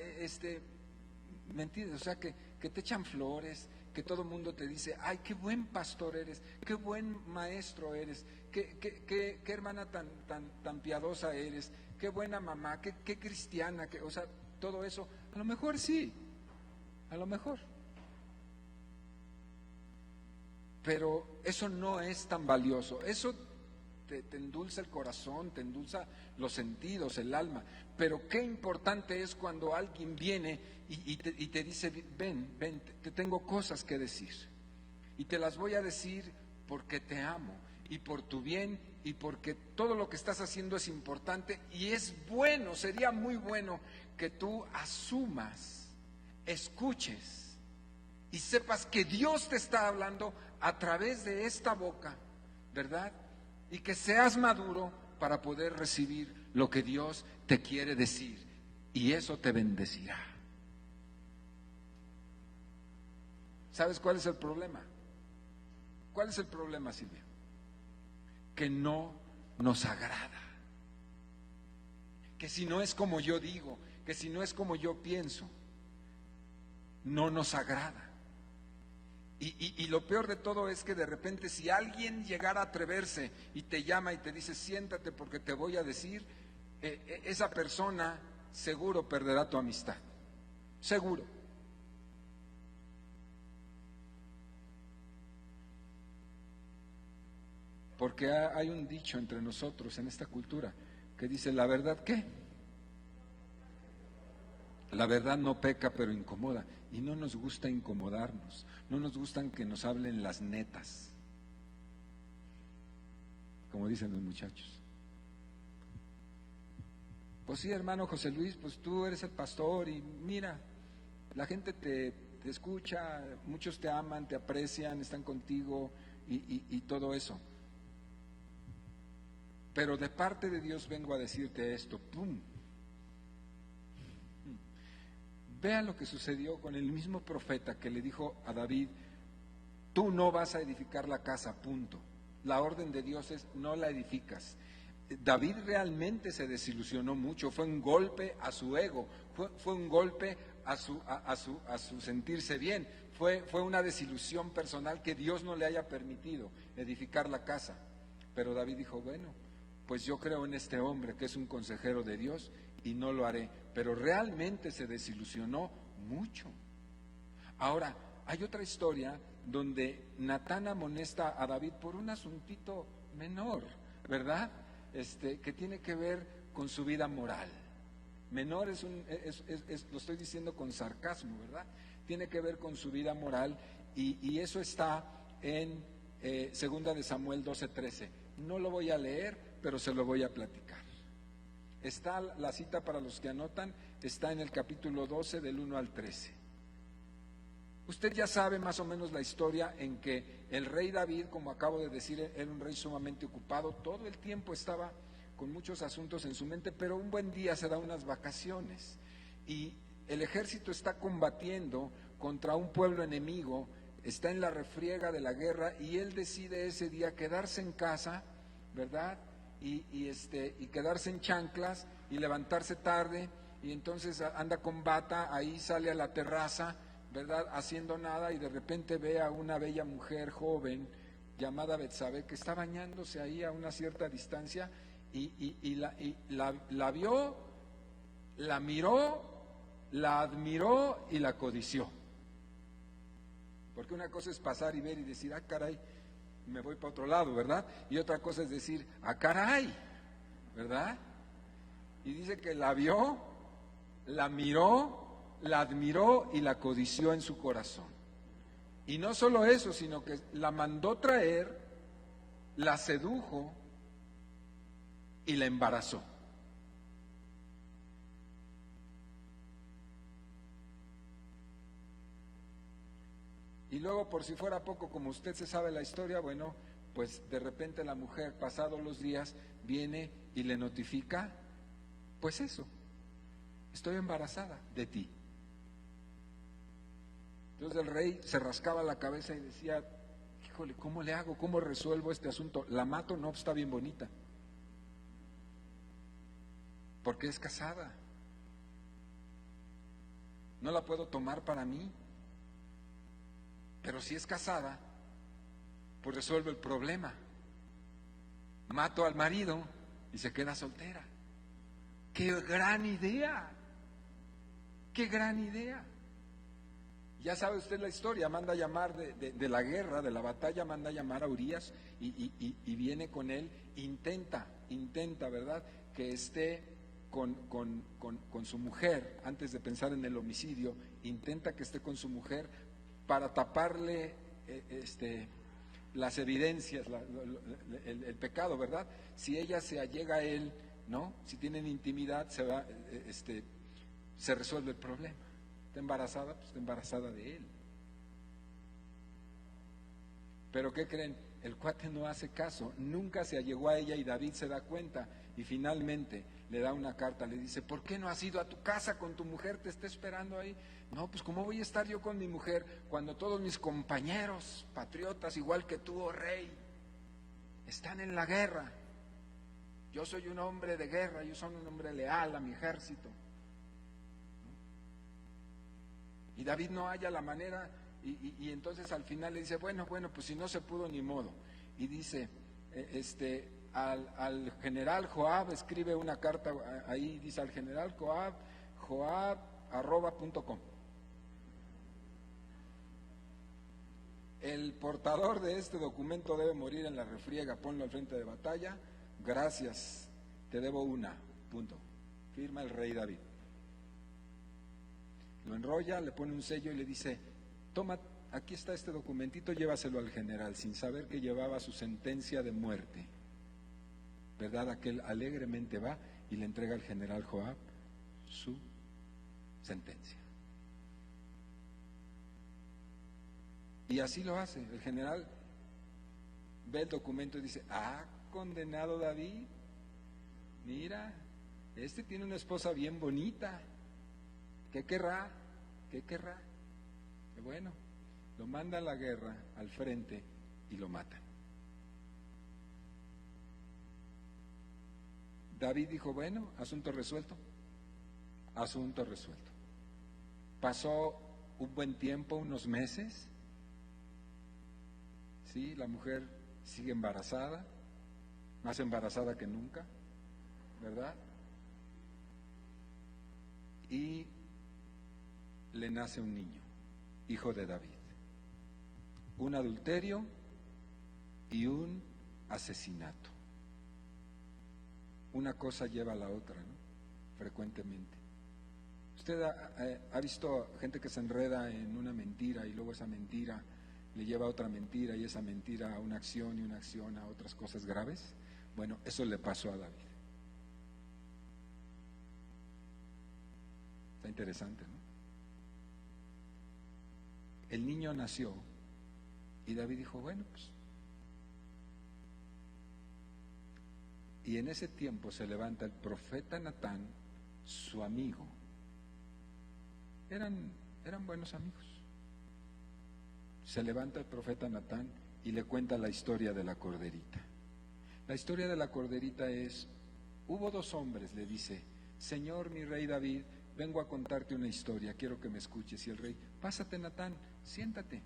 mentiras, o sea, que te echan flores, que todo el mundo te dice: ay, qué buen pastor eres, qué buen maestro eres, qué hermana tan piadosa eres, qué buena mamá, qué cristiana, o sea, todo eso. A lo mejor sí, a lo mejor, pero eso no es tan valioso. Eso te endulza el corazón, te endulza los sentidos, el alma, pero qué importante es cuando alguien viene y te dice: ven, te tengo cosas que decir, y te las voy a decir porque te amo, y por tu bien, y porque todo lo que estás haciendo es importante, y es bueno, sería muy bueno que tú asumas, escuches y sepas que Dios te está hablando a través de esta boca, ¿verdad? Y que seas maduro para poder recibir lo que Dios te quiere decir, y eso te bendecirá. ¿Sabes cuál es el problema? ¿Cuál es el problema, Silvia? Que no nos agrada. Que si no es como yo digo, que si no es como yo pienso, no nos agrada. Y lo peor de todo es que de repente si alguien llegara a atreverse y te llama y te dice siéntate porque te voy a decir, esa persona seguro perderá tu amistad, seguro. Porque hay un dicho entre nosotros en esta cultura que dice, ¿la verdad qué? La verdad no peca, pero incomoda. Y no nos gusta incomodarnos, no nos gustan que nos hablen las netas, como dicen los muchachos. Pues sí, hermano José Luis, pues tú eres el pastor y mira, la gente te escucha, muchos te aman, te aprecian, están contigo y todo eso. Pero de parte de Dios vengo a decirte esto, ¡pum! Vean lo que sucedió con el mismo profeta que le dijo a David, tú no vas a edificar la casa, punto. La orden de Dios es, no la edificas. David realmente se desilusionó mucho, fue un golpe a su ego, fue un golpe a su sentirse bien, fue una desilusión personal que Dios no le haya permitido edificar la casa. Pero David dijo, bueno, pues yo creo en este hombre que es un consejero de Dios y no lo haré. Pero realmente se desilusionó mucho. Ahora, hay otra historia donde Natán amonesta a David por un asuntito menor, ¿verdad? Que tiene que ver con su vida moral. Menor lo estoy diciendo con sarcasmo, ¿verdad? Tiene que ver con su vida moral y eso está en Segunda de Samuel 12:13. No lo voy a leer, pero se lo voy a platicar. Está la cita para los que anotan, está en el capítulo 12 del 1 al 13. Usted ya sabe más o menos la historia en que el rey David, como acabo de decir, era un rey sumamente ocupado, todo el tiempo estaba con muchos asuntos en su mente, pero un buen día se da unas vacaciones y el ejército está combatiendo contra un pueblo enemigo, está en la refriega de la guerra y él decide ese día quedarse en casa, ¿verdad? Y quedarse en chanclas y levantarse tarde y entonces anda con bata, ahí sale a la terraza, ¿verdad? Haciendo nada y de repente ve a una bella mujer joven llamada Betsabé que está bañándose ahí a una cierta distancia y la vio, la miró, la admiró y la codició. Porque una cosa es pasar y ver y decir, ah, caray, me voy para otro lado, ¿verdad? Y otra cosa es decir, ah, caray, ¿verdad? Y dice que la vio, la miró, la admiró y la codició en su corazón. Y no solo eso, sino que la mandó traer, la sedujo y la embarazó. Y luego, por si fuera poco, como usted se sabe la historia, bueno, pues de repente la mujer, pasados los días, viene y le notifica, pues eso, estoy embarazada de ti. Entonces el rey se rascaba la cabeza y decía, híjole, ¿cómo le hago? ¿Cómo resuelvo este asunto? ¿La mato? No, está bien bonita. Porque es casada. No la puedo tomar para mí. Pero si es casada, pues resuelve el problema. Mato al marido y se queda soltera. ¡Qué gran idea! ¡Qué gran idea! Ya sabe usted la historia, manda a llamar de la guerra, de la batalla, manda a llamar a Urías y viene con él, intenta, ¿verdad?, que esté con su mujer, antes de pensar en el homicidio, intenta que esté con su mujer para taparle las evidencias, el pecado, ¿verdad? Si ella se allega a él, ¿no? Si tienen intimidad, se resuelve el problema. Está embarazada, pues está embarazada de él. Pero ¿qué creen? el cuate no hace caso, nunca se allegó a ella y David se da cuenta y finalmente le da una carta, le dice, ¿por qué no has ido a tu casa con tu mujer? Te está esperando ahí. No, pues ¿cómo voy a estar yo con mi mujer cuando todos mis compañeros patriotas, igual que tú, oh rey, están en la guerra? Yo soy un hombre de guerra, yo soy un hombre leal a mi ejército. Y David no halla la manera y entonces al final le dice, bueno, pues si no se pudo, ni modo. Y dice, al general Joab, escribe una carta ahí, dice al general Joab@.com. El portador de este documento debe morir en la refriega, ponlo al frente de batalla. Gracias, te debo una, punto. Firma el rey David. Lo enrolla, le pone un sello y le dice, toma, aquí está este documentito, llévaselo al general, sin saber que llevaba su sentencia de muerte. ¿Verdad? Aquel alegremente va y le entrega al general Joab su sentencia. Y así lo hace. El general ve el documento y dice, condenado David, mira, tiene una esposa bien bonita, ¿qué querrá? Y bueno, lo manda a la guerra, al frente, y lo matan. David dijo, bueno, asunto resuelto. Pasó un buen tiempo, unos meses. Sí, la mujer sigue embarazada, más embarazada que nunca, ¿verdad? Y le nace un niño, hijo de David. Un adulterio y un asesinato. Una cosa lleva a la otra, ¿no? Frecuentemente. Usted ha visto gente que se enreda en una mentira y luego esa mentira le lleva a otra mentira y esa mentira a una acción y una acción a otras cosas graves. Bueno, eso le pasó a David. Está interesante, ¿no? El niño nació y David dijo, bueno, pues. Y en ese tiempo se levanta el profeta Natán, su amigo. Eran buenos amigos. Se levanta el profeta Natán y le cuenta la historia de la corderita. La historia de la corderita es, hubo dos hombres, le dice, Señor mi rey David, vengo a contarte una historia, quiero que me escuches. Y el rey, pásate Natán, siéntate,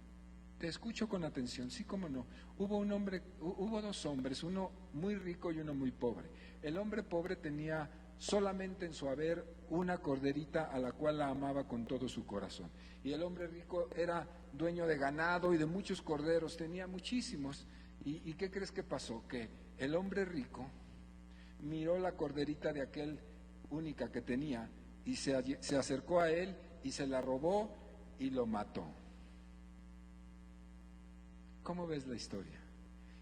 te escucho con atención. Sí, cómo no. Hubo dos hombres, uno muy rico y uno muy pobre. El hombre pobre tenía solamente en su haber una corderita a la cual la amaba con todo su corazón. Y el hombre rico era dueño de ganado y de muchos corderos, tenía muchísimos. ¿Y qué crees que pasó? Que el hombre rico miró la corderita de aquel única que tenía y se acercó a él y se la robó y lo mató. ¿Cómo ves la historia?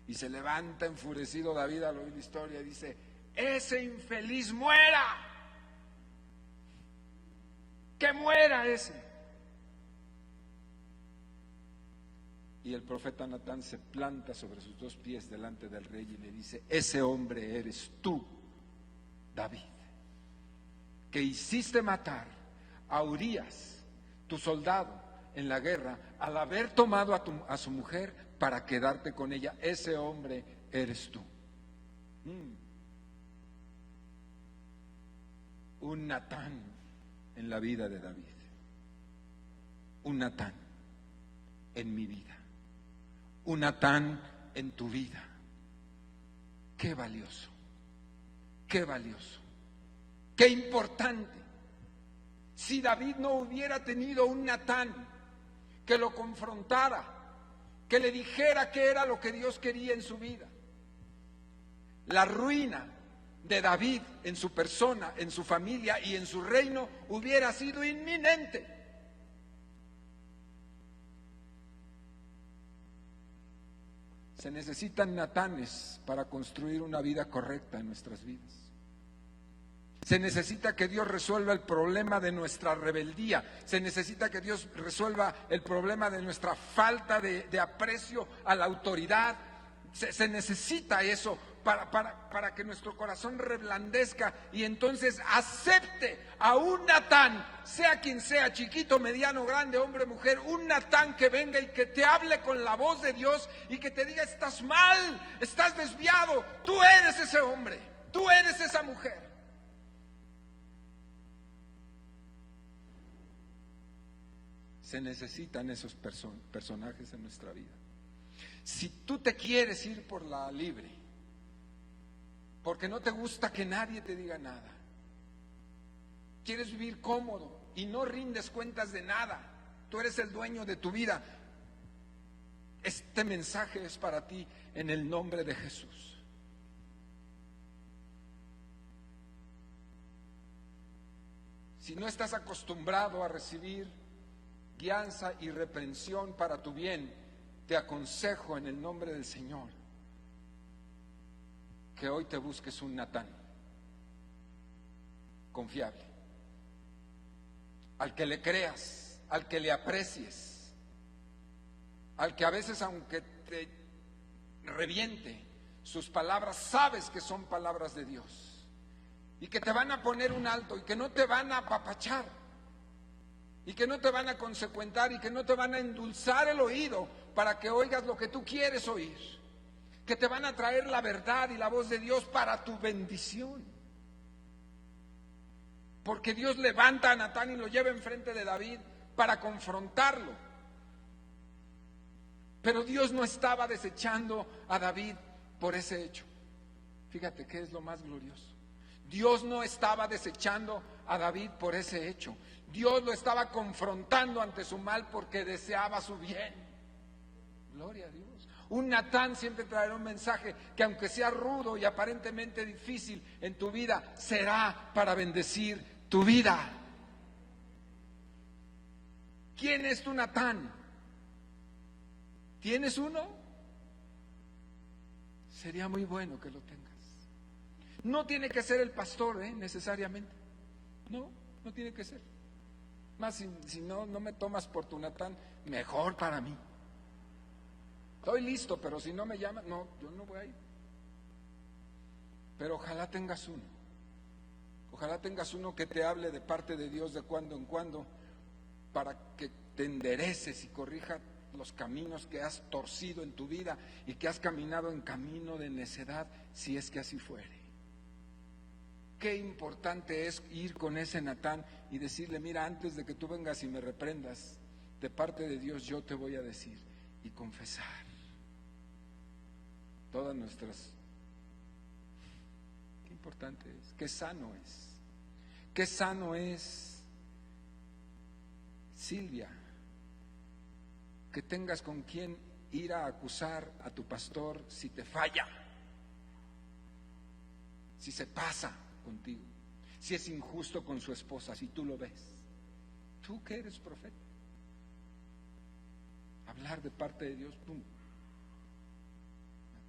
Y se levanta enfurecido David al oír la historia y dice, ¡ese infeliz muera! ¡Que muera ese! Y el profeta Natán se planta sobre sus dos pies delante del rey y le dice, ese hombre eres tú, David, que hiciste matar a Urías, tu soldado, en la guerra, al haber tomado a su mujer para quedarte con ella. Ese hombre eres tú. Un Natán en la vida de David. Un Natán en mi vida. Un Natán en tu vida. Qué valioso. Qué valioso. Qué importante. Si David no hubiera tenido un Natán que lo confrontara, que le dijera qué era lo que Dios quería en su vida, la ruina de David en su persona, en su familia y en su reino hubiera sido inminente. Se necesitan Natanes para construir una vida correcta en nuestras vidas. Se necesita que Dios resuelva el problema de nuestra rebeldía. Se necesita que Dios resuelva el problema de nuestra falta de aprecio a la autoridad, Se necesita eso para que nuestro corazón reblandezca y entonces acepte a un Natán, sea quien sea, chiquito, mediano, grande, hombre, mujer, un Natán que venga y que te hable con la voz de Dios y que te diga: estás mal, estás desviado, tú eres ese hombre, tú eres esa mujer. Se necesitan esos personajes en nuestra vida. Si tú te quieres ir por la libre, porque no te gusta que nadie te diga nada, quieres vivir cómodo y no rindes cuentas de nada, tú eres el dueño de tu vida, este mensaje es para ti en el nombre de Jesús. Si no estás acostumbrado a recibir guianza y reprensión para tu bien, te aconsejo en el nombre del Señor que hoy te busques un Natán confiable, al que le creas, al que le aprecies, al que a veces, aunque te reviente, sus palabras sabes que son palabras de Dios y que te van a poner un alto y que no te van a apapachar y que no te van a consecuentar y que no te van a endulzar el oído para que oigas lo que tú quieres oír, que te van a traer la verdad y la voz de Dios para tu bendición. Porque Dios levanta a Natán y lo lleva enfrente de David para confrontarlo. Pero Dios no estaba desechando a David por ese hecho. Fíjate qué es lo más glorioso. Dios no estaba desechando a David por ese hecho. Dios lo estaba confrontando ante su mal porque deseaba su bien. Gloria a Dios. Un Natán siempre traerá un mensaje que, aunque sea rudo y aparentemente difícil en tu vida, será para bendecir tu vida. ¿Quién es tu Natán? ¿Tienes uno? Sería muy bueno que lo tengas. No tiene que ser el pastor, necesariamente. No tiene que ser. Más si no me tomas por tu Natán, mejor para mí. Estoy listo, pero si no me llaman, no, yo no voy a ir. Pero ojalá tengas uno. Ojalá tengas uno que te hable de parte de Dios de cuando en cuando, para que te endereces y corrija los caminos que has torcido en tu vida y que has caminado en camino de necedad, si es que así fuere. Qué importante es ir con ese Natán y decirle: mira, antes de que tú vengas y me reprendas, de parte de Dios yo te voy a decir, y confesar todas nuestras. Qué importante es, qué sano es, Silvia, que tengas con quien ir a acusar a tu pastor si te falla, si se pasa contigo, si es injusto con su esposa, si tú lo ves. Tú que eres profeta, hablar de parte de Dios. ¡Pum!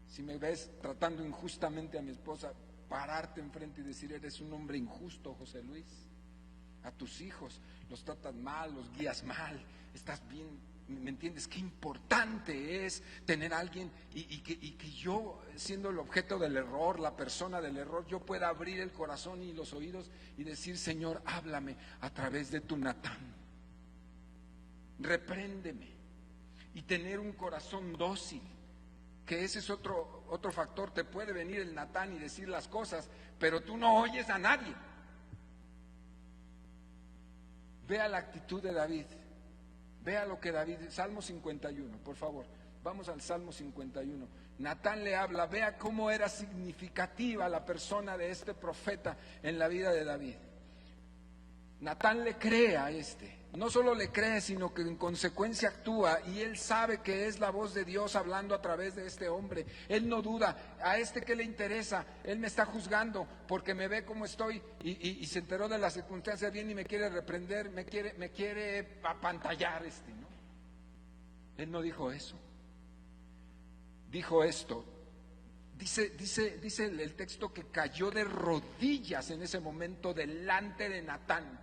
Si me ves tratando injustamente a mi esposa, pararte enfrente y decir: eres un hombre injusto, José Luis. A tus hijos los tratas mal, los guías mal, estás bien. ¿Me entiendes? Qué importante es tener a alguien y que yo, siendo el objeto del error, la persona del error, yo pueda abrir el corazón y los oídos y decir: Señor, háblame a través de tu Natán, repréndeme, y tener un corazón dócil, que ese es otro factor. Te puede venir el Natán y decir las cosas, pero tú no oyes a nadie. Vea la actitud de David. Vea lo que David, Salmo 51, por favor, vamos al Salmo 51. Natán le habla, vea cómo era significativa la persona de este profeta en la vida de David. Natán le cree a no solo le cree, sino que en consecuencia actúa, y él sabe que es la voz de Dios hablando a través de este hombre. Él no duda, a ¿qué le interesa? Él me está juzgando porque me ve como estoy y se enteró de las circunstancias bien y me quiere reprender, me quiere apantallar, ¿no? Él no dijo eso. Dijo esto. Dice el texto que cayó de rodillas en ese momento delante de Natán.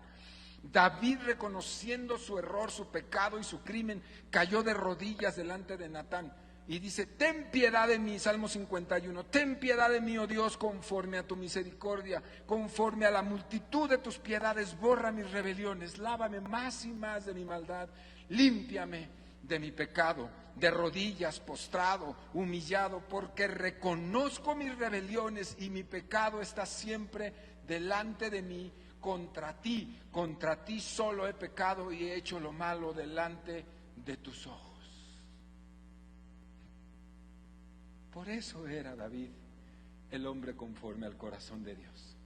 David, reconociendo su error, su pecado y su crimen, cayó de rodillas delante de Natán. Y dice, ten piedad de mí, Salmo 51, ten piedad de mí, oh Dios, conforme a tu misericordia, conforme a la multitud de tus piedades, borra mis rebeliones, lávame más y más de mi maldad, límpiame de mi pecado, de rodillas, postrado, humillado, porque reconozco mis rebeliones y mi pecado está siempre delante de mí. Contra ti solo he pecado y he hecho lo malo delante de tus ojos. Por eso era David el hombre conforme al corazón de Dios.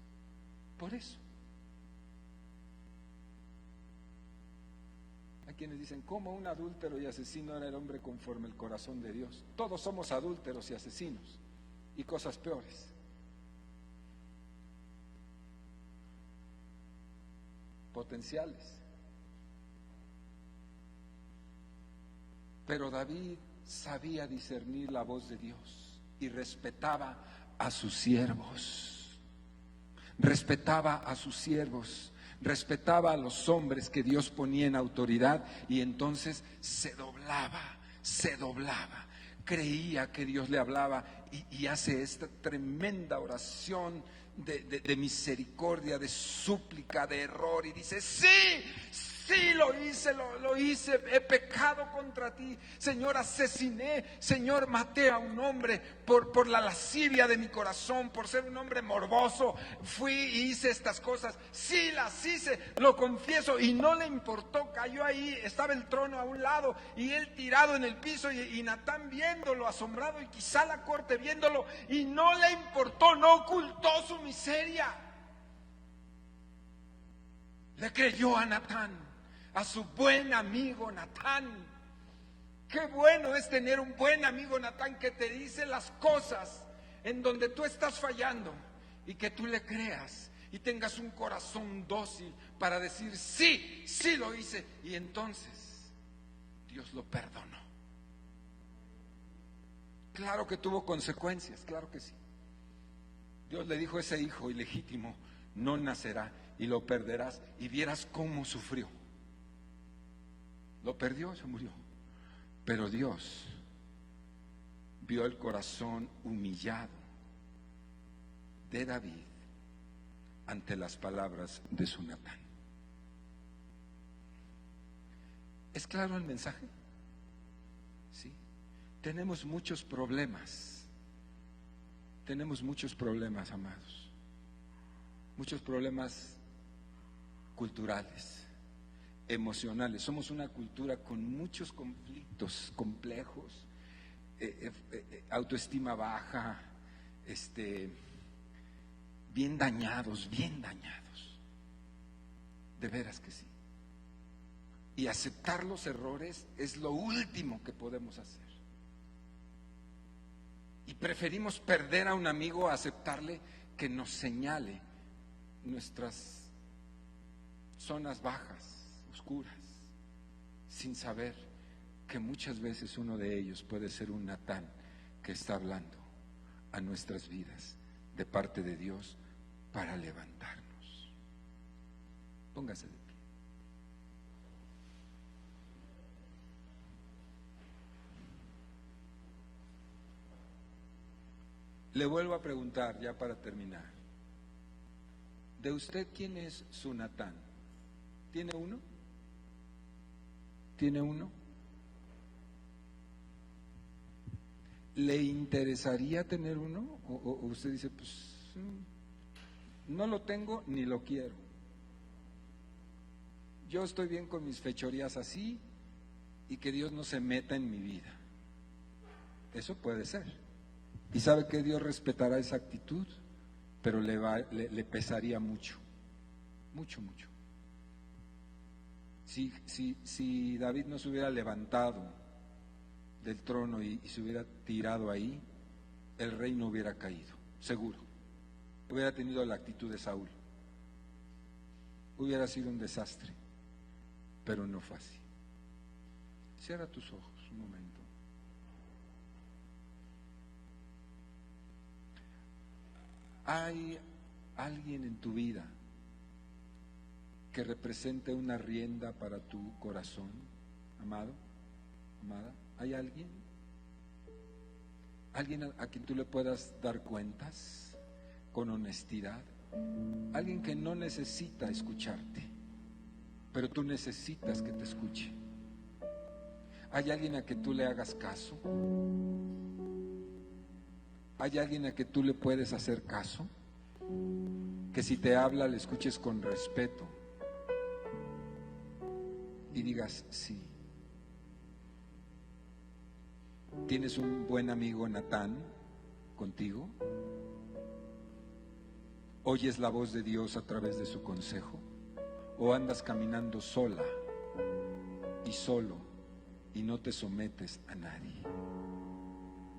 Por eso. Hay quienes dicen, ¿cómo un adúltero y asesino era el hombre conforme al corazón de Dios? Todos somos adúlteros y asesinos y cosas peores. Potenciales. Pero David sabía discernir la voz de Dios y respetaba a sus siervos. Respetaba a sus siervos, respetaba a los hombres que Dios ponía en autoridad y entonces se doblaba, creía que Dios le hablaba y hace esta tremenda oración de misericordia, de súplica, de error y dice, sí, lo hice, he pecado contra ti, Señor, asesiné, Señor, maté a un hombre por la lascivia de mi corazón, por ser un hombre morboso, fui y hice estas cosas, sí las hice, lo confieso, y no le importó, cayó ahí, estaba el trono a un lado y él tirado en el piso y Natán viéndolo, asombrado, y quizá la corte viéndolo, y no le importó, no ocultó su miseria, le creyó a Natán, a su buen amigo Natán. Qué bueno es tener un buen amigo Natán que te dice las cosas en donde tú estás fallando y que tú le creas y tengas un corazón dócil para decir sí lo hice, y entonces Dios lo perdonó. Claro que tuvo consecuencias, claro que sí. Dios le dijo, ese hijo ilegítimo no nacerá y lo perderás, y vieras cómo sufrió. Lo perdió, se murió. Pero Dios vio el corazón humillado de David ante las palabras de su Natán. ¿Es claro el mensaje? Sí. Tenemos muchos problemas. Tenemos muchos problemas, amados. Muchos problemas culturales, emocionales. Somos una cultura con muchos conflictos complejos, autoestima baja, bien dañados, de veras que sí. Y aceptar los errores es lo último que podemos hacer. Y preferimos perder a un amigo a aceptarle que nos señale nuestras zonas bajas, oscuras, sin saber que muchas veces uno de ellos puede ser un Natán que está hablando a nuestras vidas de parte de Dios para levantarnos. Póngase de pie. Le vuelvo a preguntar ya para terminar. ¿De usted quién es su Natán? ¿Tiene uno? ¿Tiene uno? ¿Le interesaría tener uno? ¿O usted dice, pues, no lo tengo ni lo quiero? Yo estoy bien con mis fechorías así y que Dios no se meta en mi vida. Eso puede ser. Y sabe que Dios respetará esa actitud, pero le pesaría mucho, mucho. Si David no se hubiera levantado del trono y se hubiera tirado ahí, el rey no hubiera caído, seguro. Hubiera tenido la actitud de Saúl. Hubiera sido un desastre, pero no fue así. Cierra tus ojos un momento. ¿Hay alguien en tu vida que represente una rienda para tu corazón, amado, amada? ¿Hay alguien? alguien a quien tú le puedas dar cuentas con honestidad, alguien que no necesita escucharte, pero tú necesitas que te escuche. ¿Hay alguien a que tú le hagas caso? ¿Hay alguien a que tú le puedes hacer caso? Que si te habla le escuches con respeto y digas sí. ¿Tienes un buen amigo Natán contigo? ¿Oyes la voz de Dios a través de su consejo? ¿O andas caminando sola y solo y no te sometes a nadie?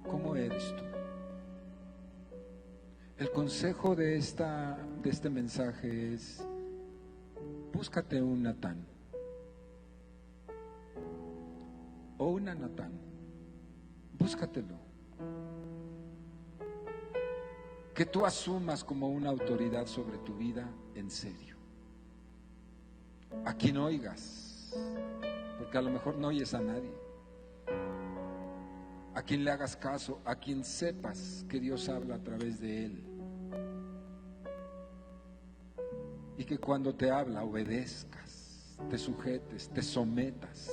¿Cómo eres tú? El consejo de este mensaje es: búscate un Natán o una Natán, búscatelo, que tú asumas como una autoridad sobre tu vida en serio, a quien oigas, porque a lo mejor no oyes a nadie, a quien le hagas caso, a quien sepas que Dios habla a través de él, y que cuando te habla obedezcas, te sujetes, te sometas.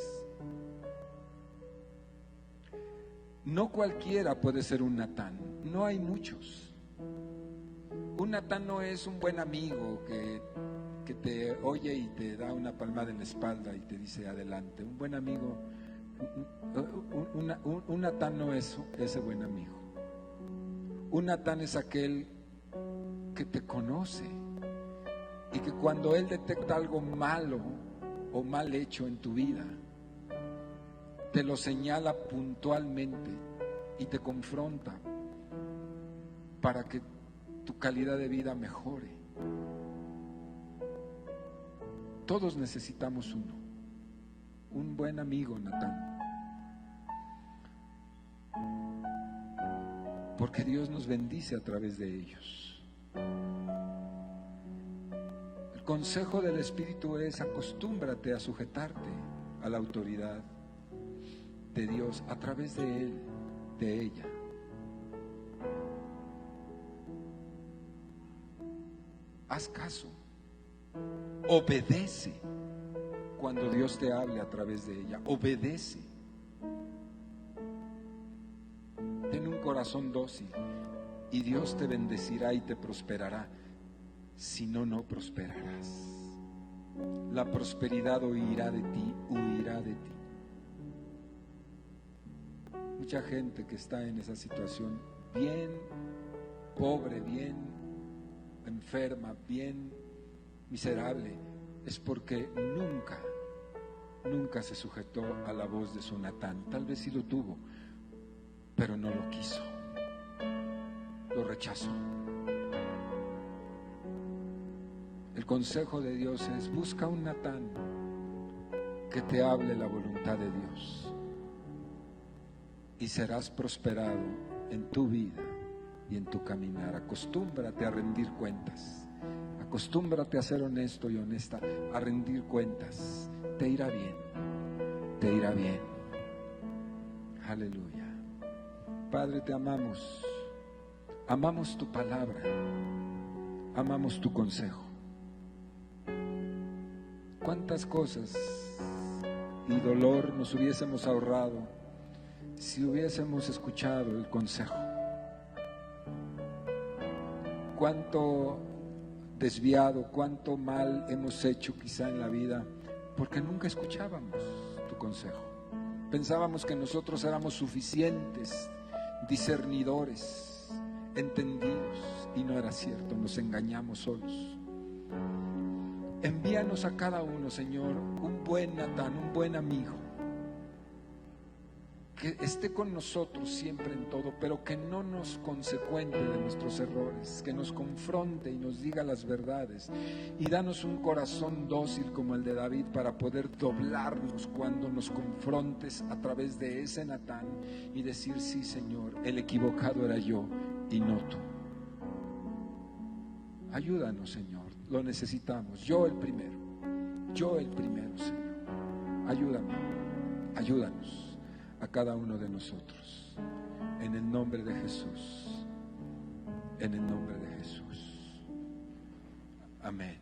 No cualquiera puede ser un Natán, no hay muchos. Un Natán no es un buen amigo que te oye y te da una palmada en la espalda y te dice adelante. Un buen amigo, un Natán no es ese buen amigo. Un Natán es aquel que te conoce y que cuando él detecta algo malo o mal hecho en tu vida, te lo señala puntualmente y te confronta para que tu calidad de vida mejore. Todos necesitamos un buen amigo, Natán, porque Dios nos bendice a través de ellos. El consejo del Espíritu es: acostúmbrate a sujetarte a la autoridad de Dios a través de él, de ella. Haz caso, obedece cuando Dios te hable a través de ella, obedece. Ten un corazón dócil y Dios te bendecirá y te prosperará. Si no, no prosperarás. La prosperidad huirá de ti, huirá de ti. Mucha gente que está en esa situación, bien pobre, bien enferma, bien miserable, es porque nunca se sujetó a la voz de su Natán. Tal vez sí lo tuvo, pero no lo quiso, lo rechazó. El consejo de Dios es: busca un Natán que te hable la voluntad de Dios y serás prosperado en tu vida y en tu caminar. Acostúmbrate a rendir cuentas, acostúmbrate a ser honesto y honesta, a rendir cuentas. Te irá bien, te irá bien. Aleluya. Padre, te amamos, amamos tu palabra, amamos tu consejo. Cuántas cosas y dolor nos hubiésemos ahorrado si hubiésemos escuchado el consejo. Cuánto desviado, cuánto mal hemos hecho quizá en la vida porque nunca escuchábamos tu consejo. Pensábamos que nosotros éramos suficientes, discernidores, entendidos, y no era cierto, nos engañamos solos. Envíanos a cada uno, Señor, un buen Natán, un buen amigo, que esté con nosotros siempre en todo, pero que no nos consecuente de nuestros errores, que nos confronte y nos diga las verdades, y danos un corazón dócil como el de David para poder doblarnos cuando nos confrontes a través de ese Natán y decir: sí, Señor, el equivocado era yo y no tú. Ayúdanos, Señor, lo necesitamos, yo el primero, Señor. Ayúdame, ayúdanos a cada uno de nosotros. En el nombre de Jesús. En el nombre de Jesús. Amén.